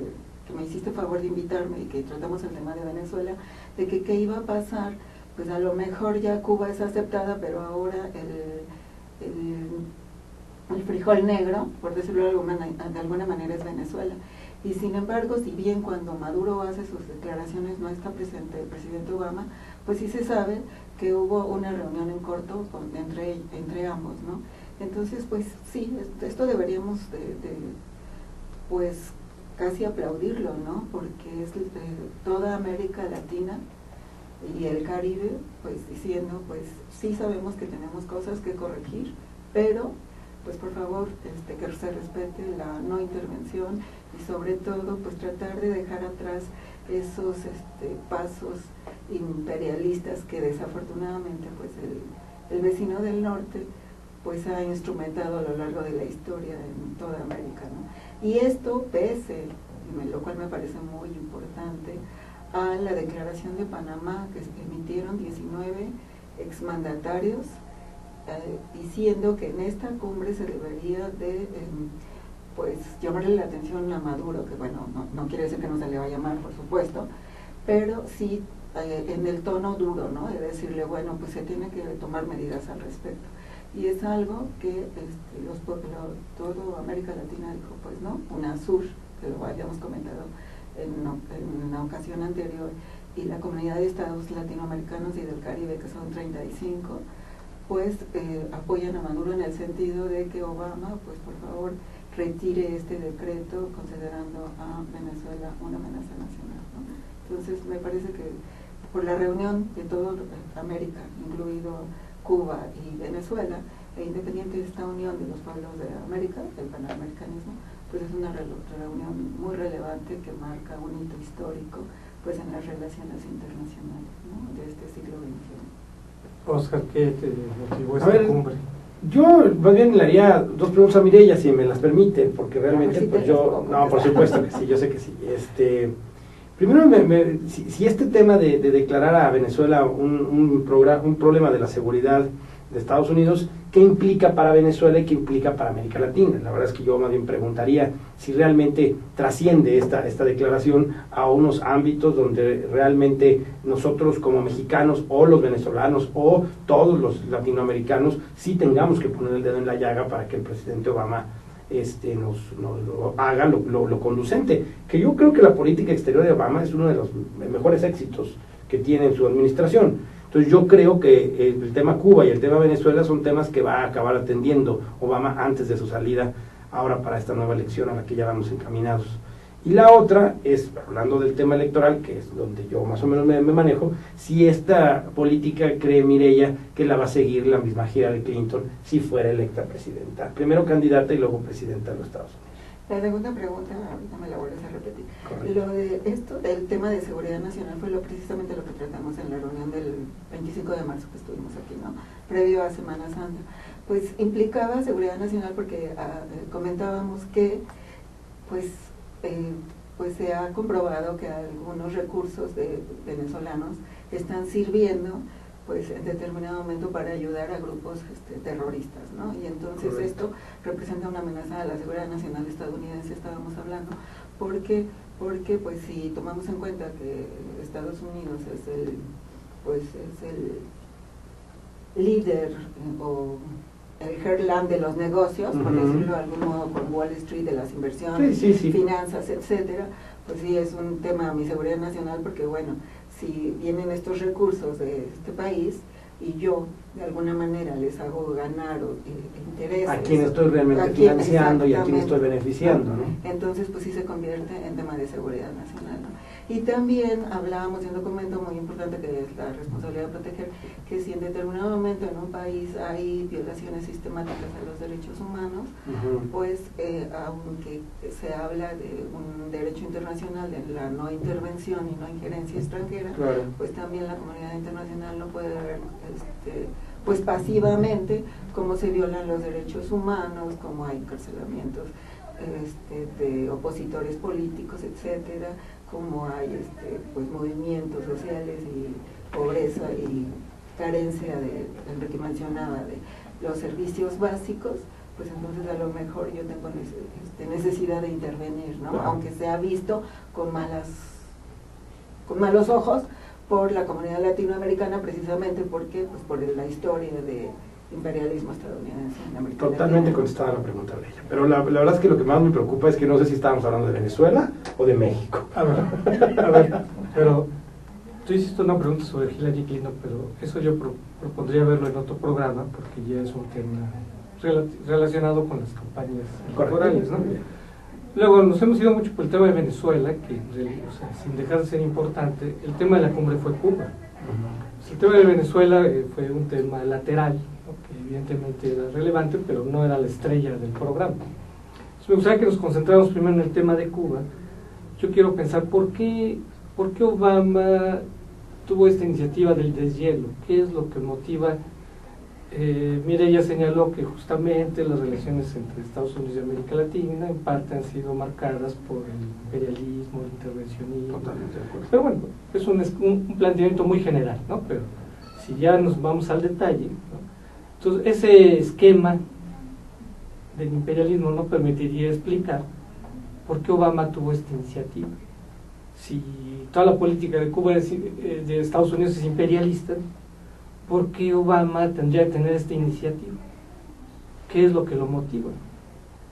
me hiciste favor de invitarme y que tratamos el tema de Venezuela, de que qué iba a pasar, pues a lo mejor ya Cuba es aceptada, pero ahora el frijol negro, por decirlo de alguna manera, es Venezuela. Y sin embargo, si bien cuando Maduro hace sus declaraciones no está presente el presidente Obama, pues sí se sabe que hubo una reunión en corto entre ambos, ¿no? Entonces, pues sí, esto deberíamos pues casi aplaudirlo, ¿no? Porque es toda América Latina y el Caribe, pues diciendo, pues sí sabemos que tenemos cosas que corregir, pero pues por favor que se respete la no intervención y sobre todo pues tratar de dejar atrás esos pasos imperialistas que desafortunadamente pues el vecino del norte pues ha instrumentado a lo largo de la historia en toda América, ¿no? Y esto pese, lo cual me parece muy importante, a la declaración de Panamá que emitieron 19 exmandatarios, diciendo que en esta cumbre se debería de pues llamarle la atención a Maduro, que bueno, no quiere decir que no se le va a llamar, por supuesto, pero sí en el tono duro, ¿no? De decirle, bueno, pues se tiene que tomar medidas al respecto. Y es algo que todo América Latina dijo, pues no, UNASUR, que lo habíamos comentado en una ocasión anterior, y la comunidad de estados latinoamericanos y del Caribe, que son 35, pues apoyan a Maduro en el sentido de que Obama, pues por favor, retire este decreto considerando a Venezuela una amenaza nacional, ¿no? Entonces me parece que por la reunión de toda América, incluido Cuba y Venezuela, e independiente de esta unión de los pueblos de América, el panamericanismo, pues es una reunión muy relevante que marca un hito histórico pues en las relaciones internacionales, ¿no? De este siglo XXI. Oscar, ¿qué te motivó esta cumbre? Yo más bien le haría 2 preguntas a Mireya, si me las permite, porque realmente pues yo, no, por supuesto que sí, yo sé que sí. Primero, si este tema de declarar a Venezuela un problema de la seguridad de Estados Unidos, ¿qué implica para Venezuela y qué implica para América Latina? La verdad es que yo más bien preguntaría si realmente trasciende esta declaración a unos ámbitos donde realmente nosotros como mexicanos o los venezolanos o todos los latinoamericanos sí tengamos que poner el dedo en la llaga para que el presidente Obama nos haga lo conducente, que yo creo que la política exterior de Obama es uno de los mejores éxitos que tiene en su administración. Entonces yo creo que el tema Cuba y el tema Venezuela son temas que va a acabar atendiendo Obama antes de su salida ahora para esta nueva elección a la que ya vamos encaminados. Y la otra es, hablando del tema electoral, que es donde yo más o menos me manejo, si esta política cree Mireya que la va a seguir la misma Hillary Clinton si fuera electa presidenta, primero candidata y luego presidenta de los Estados Unidos. La segunda pregunta, ahorita me la vuelves a repetir. Correcto. Lo de esto, del tema de seguridad nacional, fue precisamente lo que tratamos en la reunión del 25 de marzo que estuvimos aquí, ¿no? Previo a Semana Santa. Pues implicaba seguridad nacional porque comentábamos que, pues se ha comprobado que algunos recursos venezolanos están sirviendo pues en determinado momento para ayudar a grupos terroristas, ¿no? Y entonces Correcto. Esto representa una amenaza a la seguridad nacional estadounidense, estábamos hablando, porque pues si tomamos en cuenta que Estados Unidos es el líder o el heartland de los negocios, por decirlo de algún modo, con Wall Street, de las inversiones, sí. finanzas, etcétera, pues sí es un tema mi seguridad nacional, porque bueno, si vienen estos recursos de este país y yo de alguna manera les hago ganar intereses a quien estoy realmente financiando y a quien estoy beneficiando, ¿no? Entonces pues sí se convierte en tema de seguridad nacional, ¿no? Y también hablábamos de un documento muy importante que es la responsabilidad de proteger, que si en determinado momento en un país hay violaciones sistemáticas a los derechos humanos, pues aunque se habla de un derecho internacional de la no intervención y no injerencia extranjera, Claro. pues también la comunidad internacional no puede ver pues pasivamente cómo se violan los derechos humanos, cómo hay encarcelamientos de opositores políticos, etcétera, como hay pues movimientos sociales y pobreza y carencia de lo que mencionaba de los servicios básicos, pues entonces a lo mejor yo tengo necesidad de intervenir, ¿no? Claro. Aunque sea visto con malos ojos por la comunidad latinoamericana, precisamente porque pues por la historia de imperialismo estadounidense en América Totalmente Latina. contestada la pregunta de ella. Pero la verdad es que lo que más me preocupa es que no sé si estábamos hablando de Venezuela o de México. A ver, pero tú hiciste una pregunta sobre Hillary Clinton, pero eso yo propondría verlo en otro programa, porque ya es un tema relacionado con las campañas electorales, ¿no? Luego nos hemos ido mucho por el tema de Venezuela, que sin dejar de ser importante, el tema de la cumbre fue Cuba. El tema de Venezuela fue un tema lateral, ¿no? Que evidentemente era relevante, pero no era la estrella del programa. Entonces me gustaría que nos concentráramos primero en el tema de Cuba. Yo quiero pensar por qué Obama tuvo esta iniciativa del deshielo, qué es lo que motiva. Mireya señaló que justamente las relaciones entre Estados Unidos y América Latina en parte han sido marcadas por el imperialismo, el intervencionismo. Totalmente de acuerdo. Pero bueno, es un planteamiento muy general, ¿no? Pero si ya nos vamos al detalle, ¿no? Entonces ese esquema del imperialismo no permitiría explicar por qué Obama tuvo esta iniciativa. Si toda la política de Cuba de Estados Unidos es imperialista, ¿por qué Obama tendría que tener esta iniciativa? ¿Qué es lo que lo motiva?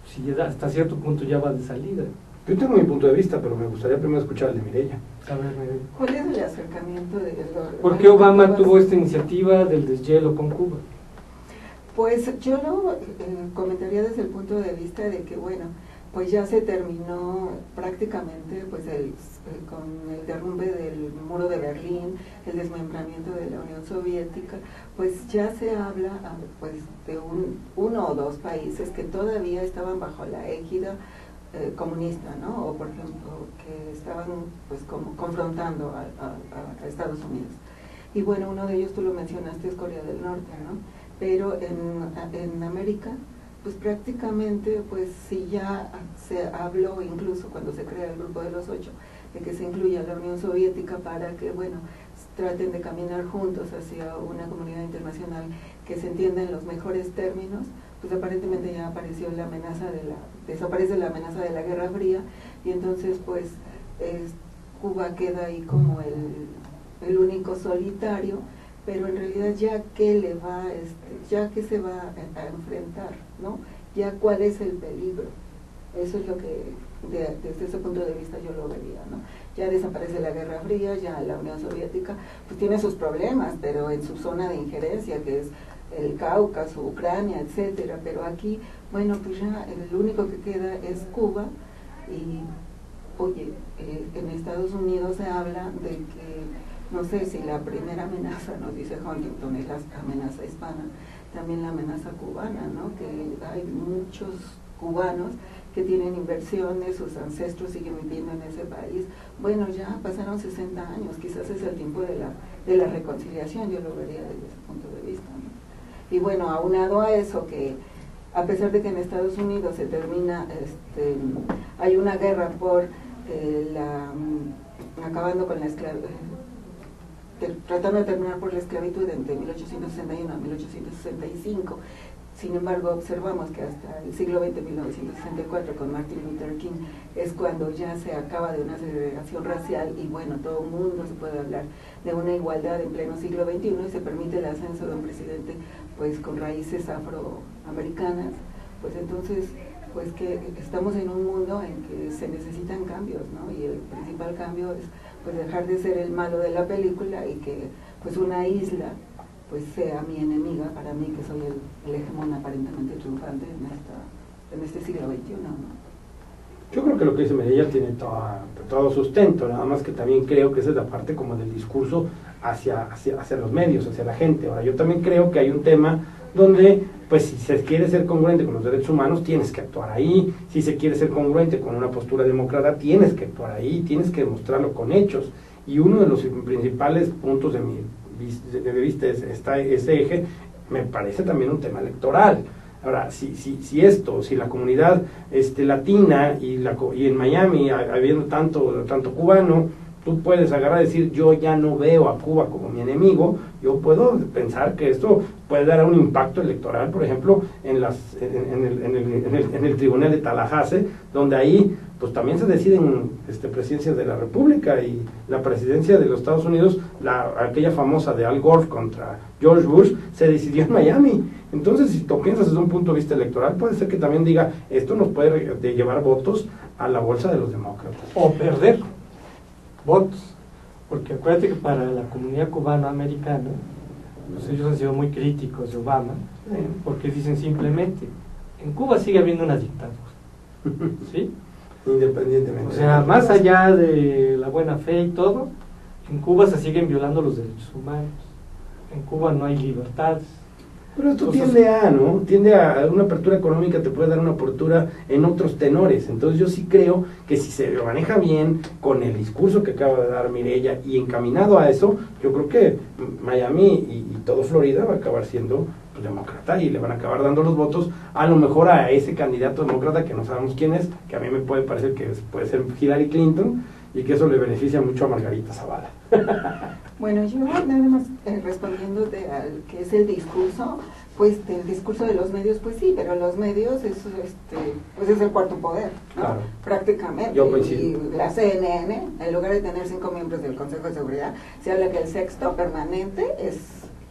Si ya hasta cierto punto ya va de salida. Yo tengo mi punto de vista, pero me gustaría primero escuchar el de Mireya. A ver, Mireya. ¿Cuál es el acercamiento de ¿Por qué Obama tuvo esta iniciativa del deshielo con Cuba? Pues yo lo comentaría desde el punto de vista de que, bueno, pues ya se terminó prácticamente pues con el derrumbe del muro de Berlín, el desmembramiento de la Unión Soviética, pues ya se habla pues de uno o dos países que todavía estaban bajo la égida comunista, ¿no? O por ejemplo que estaban pues como confrontando a Estados Unidos. Y bueno, uno de ellos tú lo mencionaste, es Corea del Norte, ¿no? Pero en América pues prácticamente pues sí ya se habló, incluso cuando se crea el Grupo de los Ocho, de que se incluya la Unión Soviética para que, bueno, traten de caminar juntos hacia una comunidad internacional que se entienda en los mejores términos, pues aparentemente ya apareció la amenaza desaparece la amenaza de la Guerra Fría, y entonces pues Cuba queda ahí como el único solitario, pero en realidad ya que ya que se va a enfrentar, ¿no? Ya cuál es el peligro. Eso es lo que desde ese punto de vista yo lo vería, ¿no? Ya desaparece la Guerra Fría, ya la Unión Soviética pues tiene sus problemas, pero en su zona de injerencia, que es el Cáucaso, Ucrania, etcétera, pero aquí, bueno, pues ya el único que queda es Cuba. Y oye, en Estados Unidos se habla de que, no sé si la primera amenaza, nos dice Huntington, es la amenaza hispana, también la amenaza cubana, ¿no? Que hay muchos cubanos que tienen inversiones, sus ancestros siguen viviendo en ese país. Bueno, ya pasaron 60 años, quizás es el tiempo de la reconciliación, yo lo vería desde ese punto de vista, ¿no? Y bueno, aunado a eso, que a pesar de que en Estados Unidos se termina, hay una guerra por acabando con la esclavitud, tratando de terminar por la esclavitud entre 1861 y 1865. Sin embargo, observamos que hasta el siglo XX, 1964, con Martin Luther King, es cuando ya se acaba de una segregación racial y bueno, todo el mundo se puede hablar de una igualdad en pleno siglo XXI, y se permite el ascenso de un presidente pues con raíces afroamericanas. Pues entonces, pues que estamos en un mundo en que se necesitan cambios, ¿no? Y el principal cambio es pues dejar de ser el malo de la película y que pues una isla pues sea mi enemiga, para mí que soy el hegemón aparentemente triunfante en este siglo XXI, ¿no? Yo creo que lo que dice Mireya tiene todo sustento, nada más que también creo que esa es la parte como del discurso hacia los medios, hacia la gente. Ahora, yo también creo que hay un tema donde, pues si se quiere ser congruente con los derechos humanos, tienes que actuar ahí. Si se quiere ser congruente con una postura demócrata, tienes que actuar ahí, tienes que demostrarlo con hechos. Y uno de los principales puntos de mi vista es ese eje, me parece también un tema electoral. Ahora, si la comunidad latina y en Miami, habiendo tanto cubano, tú puedes agarrar y decir, yo ya no veo a Cuba como mi enemigo, yo puedo pensar que esto puede dar un impacto electoral, por ejemplo, en el tribunal de Tallahassee, donde ahí pues también se deciden presidencias de la República, y la presidencia de los Estados Unidos, aquella famosa de Al Gore contra George Bush, se decidió en Miami. Entonces, si tú piensas desde un punto de vista electoral, puede ser que también diga, esto nos puede llevar votos a la bolsa de los demócratas. O perder votos, porque acuérdate que para la comunidad cubanoamericana, pues ellos han sido muy críticos de Obama, porque dicen simplemente, en Cuba sigue habiendo una dictadura, ¿sí? Independientemente. O sea, más allá de la buena fe y todo, en Cuba se siguen violando los derechos humanos, en Cuba no hay libertades. Pero esto tiende a una apertura económica, te puede dar una apertura en otros tenores. Entonces yo sí creo que si se lo maneja bien con el discurso que acaba de dar Mireya y encaminado a eso, yo creo que Miami y todo Florida va a acabar siendo pues, demócrata, y le van a acabar dando los votos a lo mejor a ese candidato demócrata que no sabemos quién es, que a mí me puede parecer que puede ser Hillary Clinton, y que eso le beneficia mucho a Margarita Zavala. Bueno, yo nada más respondiéndote al que es el discurso, pues del discurso de los medios, pues sí, pero los medios pues es el cuarto poder, ¿no? Claro. Prácticamente. Yo coincido. Y la CNN, en lugar de tener 5 miembros del Consejo de Seguridad, se habla que el sexto permanente es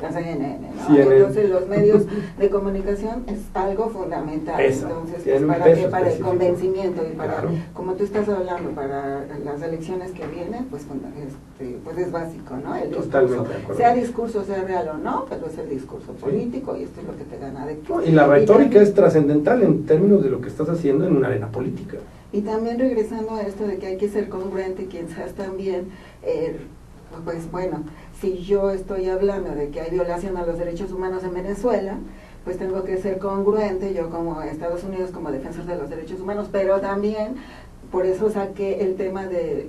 la CNN, ¿no? CNN. Entonces los medios de comunicación es algo fundamental. Eso. Entonces, pues, para el convencimiento y para, claro, como tú estás hablando, para las elecciones que vienen, pues es básico, ¿no? El discurso, sea discurso, sea real o no, pero es el discurso político, y esto es lo que te gana de y la retórica es trascendental en términos de lo que estás haciendo en una arena política. Y también regresando a esto de que hay que ser congruente, quizás también, pues bueno, si yo estoy hablando de que hay violación a los derechos humanos en Venezuela, pues tengo que ser congruente, yo como Estados Unidos, como defensor de los derechos humanos, pero también, por eso saqué el tema de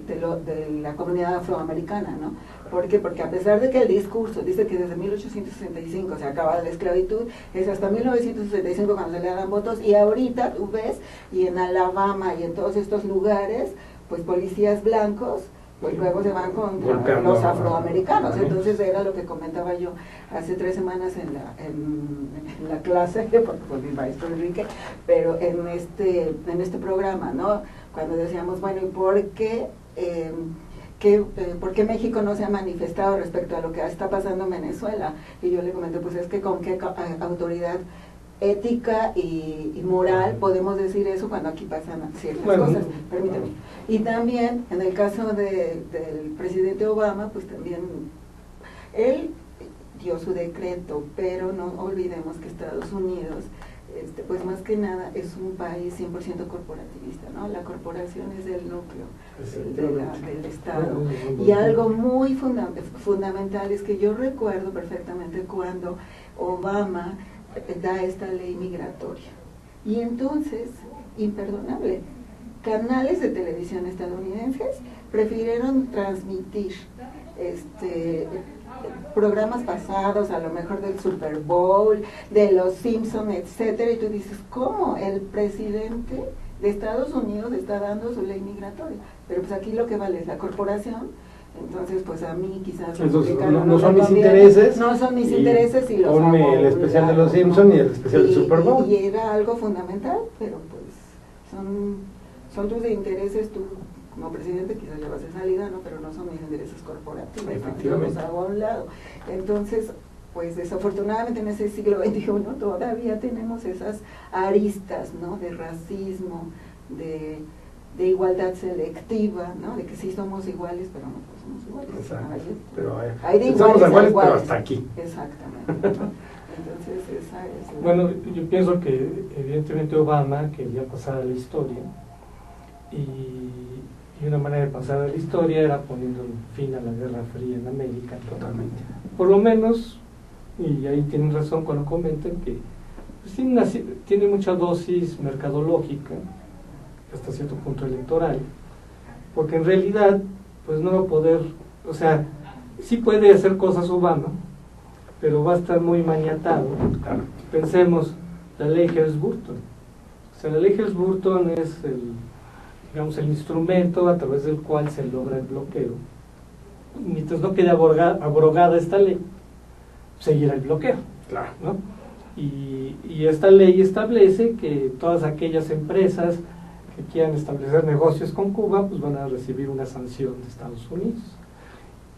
la comunidad afroamericana, ¿no? ¿Por qué? Porque a pesar de que el discurso dice que desde 1865 se acaba la esclavitud, es hasta 1965 cuando se le dan votos, y ahorita tú ves, y en Alabama y en todos estos lugares, pues policías blancos pues luego se van contra golpeando los afroamericanos. a Entonces era lo que comentaba yo hace 3 semanas en la clase, con mi maestro Enrique, pero en este programa, ¿no? Cuando decíamos, bueno, ¿y por qué ¿por qué México no se ha manifestado respecto a lo que está pasando en Venezuela? Y yo le comenté, pues es que con qué autoridad ética y moral podemos decir eso cuando aquí pasan ciertas cosas. Permíteme. Y también, en el caso del presidente Obama, pues también él dio su decreto, pero no olvidemos que Estados Unidos, pues más que nada es un país 100% corporativista, ¿no? La corporación es el núcleo del Estado. Y algo muy fundamental es que yo recuerdo perfectamente cuando Obama da esta ley migratoria. Y entonces, imperdonable, canales de televisión estadounidenses prefirieron transmitir programas pasados, a lo mejor del Super Bowl, de los Simpson, etcétera, y tú dices, ¿cómo el presidente de Estados Unidos está dando su ley migratoria? Pero pues aquí lo que vale es la corporación. Entonces, pues a mí quizás no son mis intereses. No son mis intereses y los ponme el especial de los Simpson y el especial del Super Bowl. Y era algo fundamental, pero pues son tus intereses, tú como presidente quizás ya vas de salida, ¿no? Pero no son mis intereses corporativos, efectivamente. Los hago a un lado. Entonces, pues desafortunadamente en ese siglo XXI todavía tenemos esas aristas, ¿no? De racismo, de igualdad selectiva, ¿no? De que sí somos iguales, pero no somos iguales. Exacto. Pero hay de somos iguales, pero hasta aquí. Exactamente. Entonces esa es Bueno, yo pienso que evidentemente Obama quería pasar a la historia y una manera de pasar a la historia era poniendo fin a la Guerra Fría en América. Totalmente. Por lo menos, y ahí tienen razón cuando comentan que pues, tiene mucha dosis mercadológica, hasta cierto punto electoral, porque en realidad pues no va a poder, o sea, sí puede hacer cosas Obama, pero va a estar muy maniatado. Claro. Pensemos, la ley Helms-Burton. O sea, la ley Helms-Burton es el instrumento a través del cual se logra el bloqueo. Mientras no quede abrogada esta ley, seguirá el bloqueo. Claro. ¿No? Y esta ley establece que todas aquellas empresas que quieran establecer negocios con Cuba, pues van a recibir una sanción de Estados Unidos.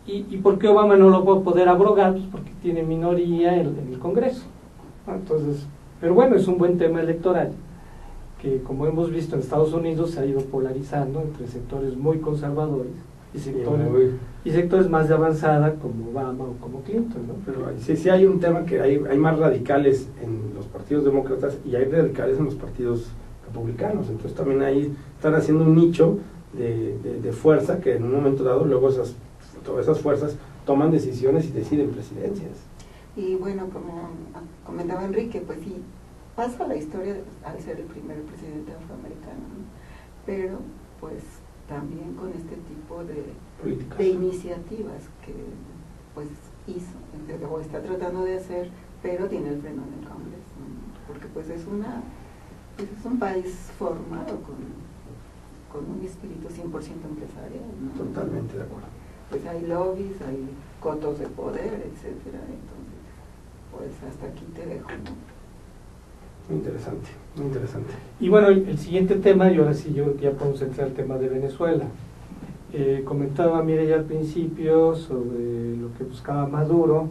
¿Y por qué Obama no lo va a poder abrogar? Pues porque tiene minoría en el Congreso. Entonces, pero bueno, es un buen tema electoral, que como hemos visto en Estados Unidos se ha ido polarizando entre sectores muy conservadores y sectores más de avanzada como Obama o como Clinton, ¿no? Pero sí hay un tema que hay más radicales en los partidos demócratas y hay radicales en los partidos republicanos, entonces también ahí están haciendo un nicho de fuerza que en un momento dado luego todas esas fuerzas toman decisiones y deciden presidencias. Y bueno, como comentaba Enrique, pues sí, pasa la historia al ser el primer presidente afroamericano, ¿no? Pero pues también con este tipo de iniciativas que pues hizo, o está tratando de hacer, pero tiene el freno en el Congreso, ¿no? Porque pues es un país formado con un espíritu 100% empresarial, ¿no? Totalmente de acuerdo. Pues hay lobbies, hay cotos de poder, etcétera. Entonces, pues hasta aquí te dejo, ¿no? Muy interesante, muy interesante. Y bueno, el siguiente tema, y ahora sí yo creo que ya podemos entrar al tema de Venezuela. Comentaba Mireya al principio sobre lo que buscaba Maduro,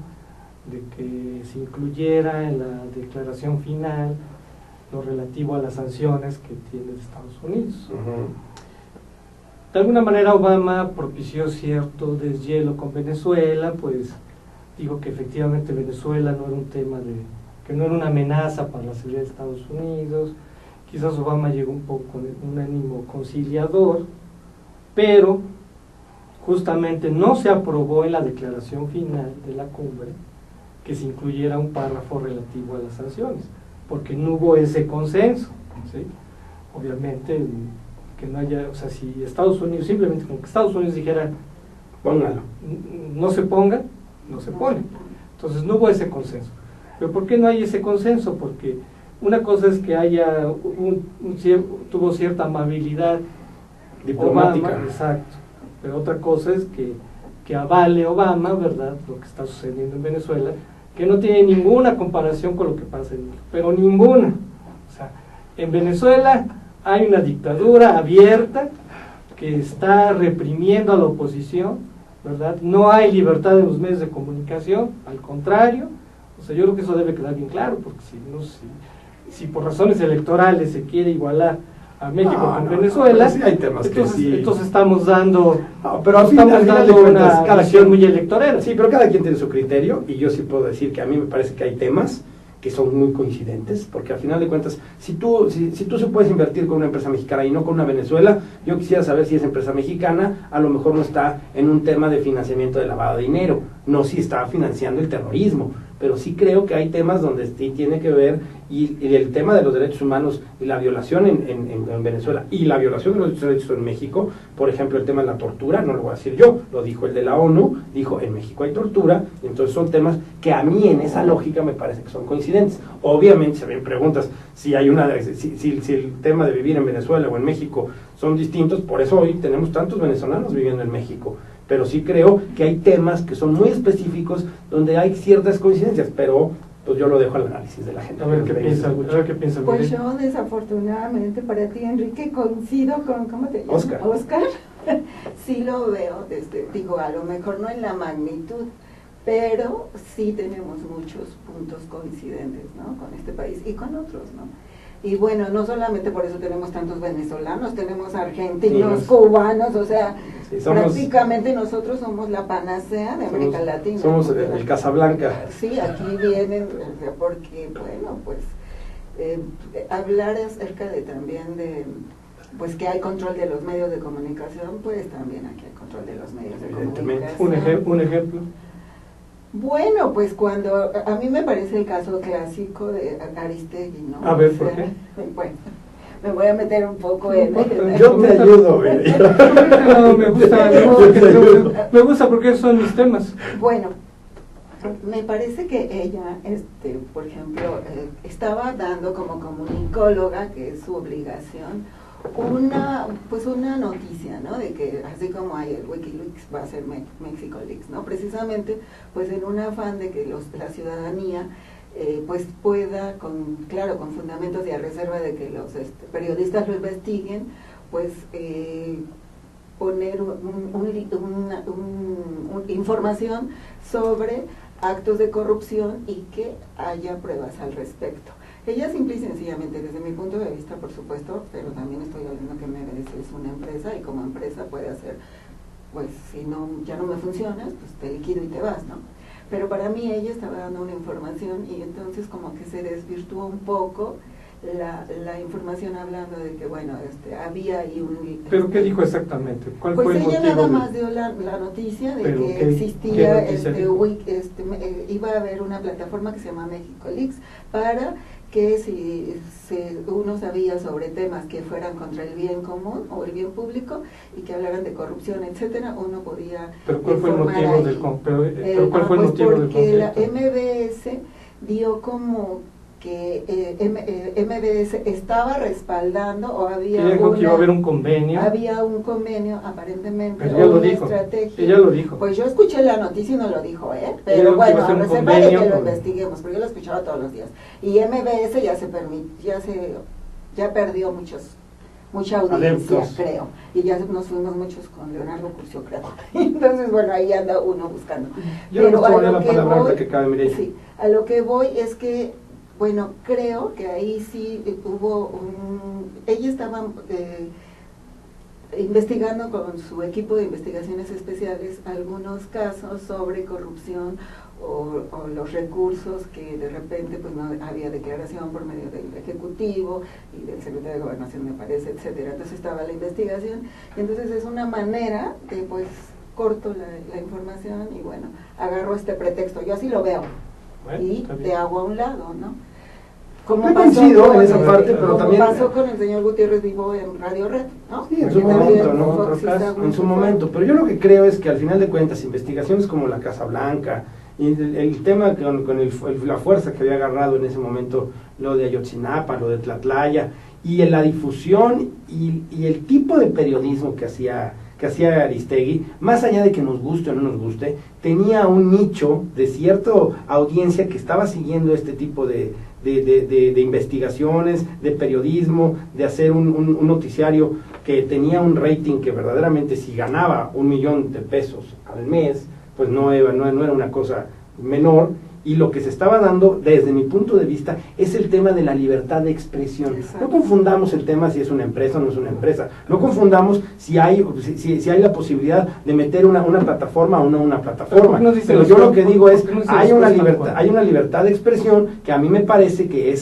de que se incluyera en la declaración final lo relativo a las sanciones que tiene Estados Unidos. De alguna manera Obama propició cierto deshielo con Venezuela, pues dijo que efectivamente Venezuela no era un tema que no era una amenaza para la seguridad de Estados Unidos. Quizás Obama llegó un poco con un ánimo conciliador, pero justamente no se aprobó en la declaración final de la cumbre que se incluyera un párrafo relativo a las sanciones, porque no hubo ese consenso, ¿sí? Obviamente que no haya, o sea, si Estados Unidos, simplemente con que Estados Unidos dijera póngalo, no se ponga, no se pone. Entonces no hubo ese consenso. ¿Pero por qué no hay ese consenso? Porque una cosa es que haya tuvo cierta amabilidad diplomática. Obama, exacto, pero otra cosa es que avale Obama, ¿verdad?, lo que está sucediendo en Venezuela, que no tiene ninguna comparación con lo que pasa en México, pero ninguna. O sea, en Venezuela hay una dictadura abierta que está reprimiendo a la oposición, ¿verdad? No hay libertad en los medios de comunicación, al contrario. O sea, yo creo que eso debe quedar bien claro, porque si por razones electorales se quiere igualar a México con Venezuela, sí hay temas entonces estamos dando, pero al final de cuentas, una visión muy electorera. Sí, pero cada quien tiene su criterio, y yo sí puedo decir que a mí me parece que hay temas que son muy coincidentes, porque al final de cuentas, si tú se puedes invertir con una empresa mexicana y no con una Venezuela, yo quisiera saber si esa empresa mexicana a lo mejor no está en un tema de financiamiento de lavado de dinero, no si está financiando el terrorismo, pero sí creo que hay temas donde sí tiene que ver, y el tema de los derechos humanos y la violación en Venezuela y la violación de los derechos en México, por ejemplo el tema de la tortura, no lo voy a decir yo, lo dijo el de la ONU, dijo en México hay tortura, entonces son temas que a mí en esa lógica me parece que son coincidentes. Obviamente si me preguntas si hay si el tema de vivir en Venezuela o en México son distintos, por eso hoy tenemos tantos venezolanos viviendo en México, pero sí creo que hay temas que son muy específicos donde hay ciertas coincidencias, pero pues yo lo dejo al análisis de la gente. A ver qué piensa. Pues yo desafortunadamente para ti, Enrique, coincido con, ¿cómo te llamas? Oscar. Sí lo veo, digo, a lo mejor no en la magnitud, pero sí tenemos muchos puntos coincidentes, ¿no?, con este país y con otros, ¿no? Y bueno, no solamente por eso tenemos tantos venezolanos, tenemos argentinos, cubanos, o sea, prácticamente nosotros somos la panacea de América Latina. Somos el Casablanca. Sí, aquí vienen, porque, bueno, pues, hablar acerca de también de, pues, que hay control de los medios de comunicación, pues también aquí hay control de los medios de comunicación. Un ejemplo. Bueno, pues cuando, a mí me parece el caso clásico de Aristegui, ¿no? A ver, ¿por qué? Bueno, me voy a meter un poco en... Yo te ayudo, No, me gusta porque son mis temas. Bueno, me parece que ella, por ejemplo, estaba dando como comunicóloga, que es su obligación, una noticia, ¿no?, de que así como hay el Wikileaks, va a ser Mexico Leaks, ¿no?, precisamente pues en un afán de que la ciudadanía pues pueda, con fundamentos y a reserva de que los periodistas lo investiguen, pues poner información sobre actos de corrupción y que haya pruebas al respecto. Ella simple y sencillamente, desde mi punto de vista, por supuesto, pero también estoy hablando que MBS es una empresa y como empresa puede hacer, pues si no, ya no me funcionas, pues te liquido y te vas, ¿no? Pero para mí ella estaba dando una información y entonces como que se desvirtuó un poco la información hablando de que, bueno, había ahí un... ¿Pero qué dijo exactamente? ¿Cuál pues fue el ella motivo? Nada más dio la noticia de que existía, iba a haber una plataforma que se llama México Leaks para que si uno sabía sobre temas que fueran contra el bien común o el bien público y que hablaran de corrupción, etcétera, uno podía... ¿Pero cuál fue el motivo del pero ¿cuál fue el motivo del conflicto? Porque la MBS dio como que MBS estaba respaldando o había que iba a haber un convenio. Había un convenio aparentemente, pero ella lo dijo. Estrategia. Ella lo dijo. Pues yo escuché la noticia y no lo dijo, pero bueno, a reserva de que lo investiguemos, porque yo lo escuchaba todos los días. Y MBS ya perdió mucha audiencia, adeptos, creo, y ya nos fuimos muchos con Leonardo Curcio-Cravo. Entonces, bueno, ahí anda uno buscando. Pero a lo que voy es que, bueno, creo que ahí sí hubo ella estaba investigando con su equipo de investigaciones especiales algunos casos sobre corrupción o los recursos que de repente pues no había declaración por medio del Ejecutivo y del Secretario de Gobernación, me parece, etcétera. Entonces estaba la investigación y entonces es una manera de, pues, corto la información y bueno, agarro este pretexto, yo así lo veo. Bueno, y te hago a un lado, ¿no? Como coincido en esa parte, pero también pasó con el señor Gutiérrez Vivo en Radio Red, ¿no? Sí, en su momento, ¿no? En su momento, pero yo lo que creo es que al final de cuentas, investigaciones como la Casa Blanca y el tema con la fuerza que había agarrado en ese momento, lo de Ayotzinapa, lo de Tlatlaya, y en la difusión y el tipo de periodismo que que hacía Aristegui, más allá de que nos guste o no nos guste, tenía un nicho de cierta audiencia que estaba siguiendo este tipo de investigaciones, de periodismo, de hacer un noticiario que tenía un rating que verdaderamente, si ganaba $1,000,000 al mes, pues no era una cosa menor. Y lo que se estaba dando, desde mi punto de vista, es el tema de la libertad de expresión. Exacto. No confundamos el tema si es una empresa o no es una empresa. No confundamos si hay la posibilidad de meter una plataforma o no una plataforma. Pero yo lo que digo es, hay una libertad de expresión que a mí me parece que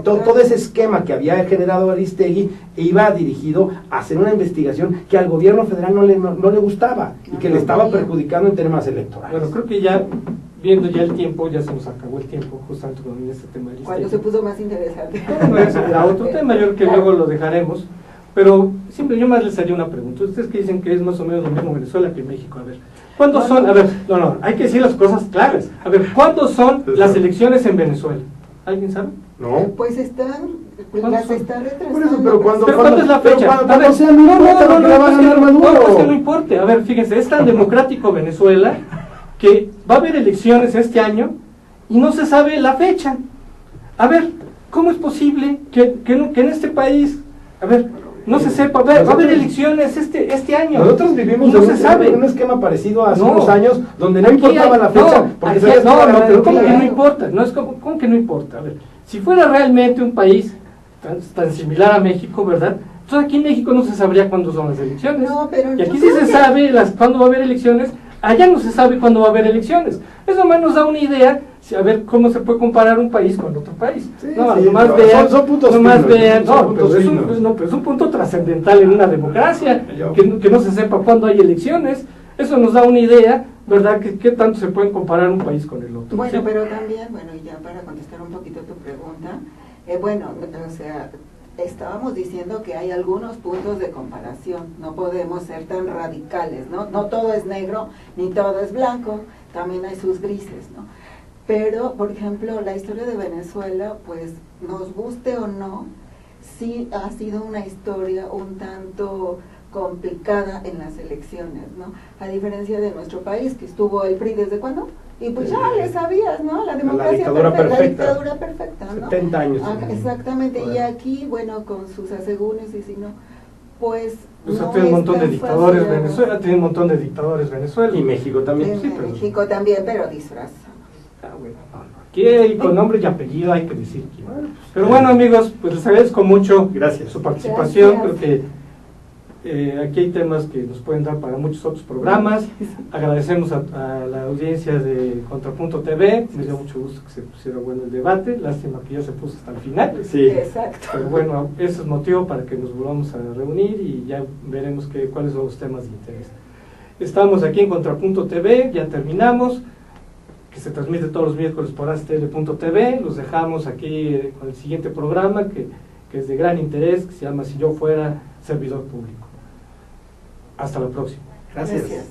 todo ese esquema que había generado Aristegui iba dirigido a hacer una investigación que al gobierno federal no le gustaba y que le estaba perjudicando en temas electorales. Bueno, creo que ya, viendo ya el tiempo, ya se nos acabó el tiempo, justamente con este tema. Cuando se puso más interesante. No, ese era otro tema, yo creo que luego lo dejaremos, pero siempre yo más les haría una pregunta. Ustedes que dicen que es más o menos lo mismo Venezuela que México, a ver, ¿cuándo son? A ver, no, hay que decir las cosas claras. A ver, ¿cuándo son las elecciones en Venezuela? ¿Alguien sabe? No. Pues las está retrasando. Por eso, pero ¿cuándo es la fecha? A ver, sea, no es que no importa. A ver, fíjense, es tan democrático Venezuela que va a haber elecciones este año y no se sabe la fecha. A ver, ¿cómo es posible que en este país, a ver, no se sepa? A ver, va a haber elecciones este año. Nosotros vivimos no se sabe. un esquema parecido hace unos años donde no Aquí importaba la fecha. Porque pero ¿cómo que no importa? No es ¿cómo que no importa? A ver, si fuera realmente un país tan similar a México, ¿verdad? Entonces aquí en México no se sabría cuándo son las elecciones. No, pero y aquí sí se sabe cuándo va a haber elecciones. Allá no se sabe cuándo va a haber elecciones. Eso más nos da una idea, a ver cómo se puede comparar un país con otro país. Son puntos finos. Pero es un punto trascendental en una democracia, que no se sepa cuándo hay elecciones. Eso nos da una idea, ¿verdad? ¿Qué tanto se pueden comparar un país con el otro? Bueno, ¿sí? pero también, y ya para contestar un poquito tu pregunta, estábamos diciendo que hay algunos puntos de comparación, no podemos ser tan radicales, ¿no? No todo es negro, ni todo es blanco, también hay sus grises, ¿no? Pero, por ejemplo, la historia de Venezuela, pues, nos guste o no, sí ha sido una historia un tanto complicada en las elecciones, ¿no? A diferencia de nuestro país, que estuvo el PRI ¿desde cuándo? Y pues ya le sabías, ¿no? La democracia perfecta. La dictadura perfecta, ¿no? 70 años. Exactamente, y aquí, con sus asegúnes y si no, pues no tiene un montón de tan dictadores fácil, Venezuela, tiene un montón de dictadores Venezuela. Y México también. Sí, México también, pero disfrazados. Bueno, aquí con nombre y apellido hay que decir quién. Pero bueno, amigos, pues les agradezco mucho su participación. Gracias. Creo que aquí hay temas que nos pueden dar para muchos otros programas. Agradecemos a la audiencia de Contrapunto TV. Me dio mucho gusto que se pusiera bueno el debate. Lástima que ya se puso hasta el final. Sí. Exacto. Pero bueno, eso es motivo para que nos volvamos a reunir y ya veremos cuáles son los temas de interés. Estamos aquí en Contrapunto TV, ya terminamos, que se transmite todos los miércoles por astl.tv. Los dejamos aquí con el siguiente programa que es de gran interés, que se llama Si yo fuera servidor público. Hasta la próxima. Gracias. Gracias.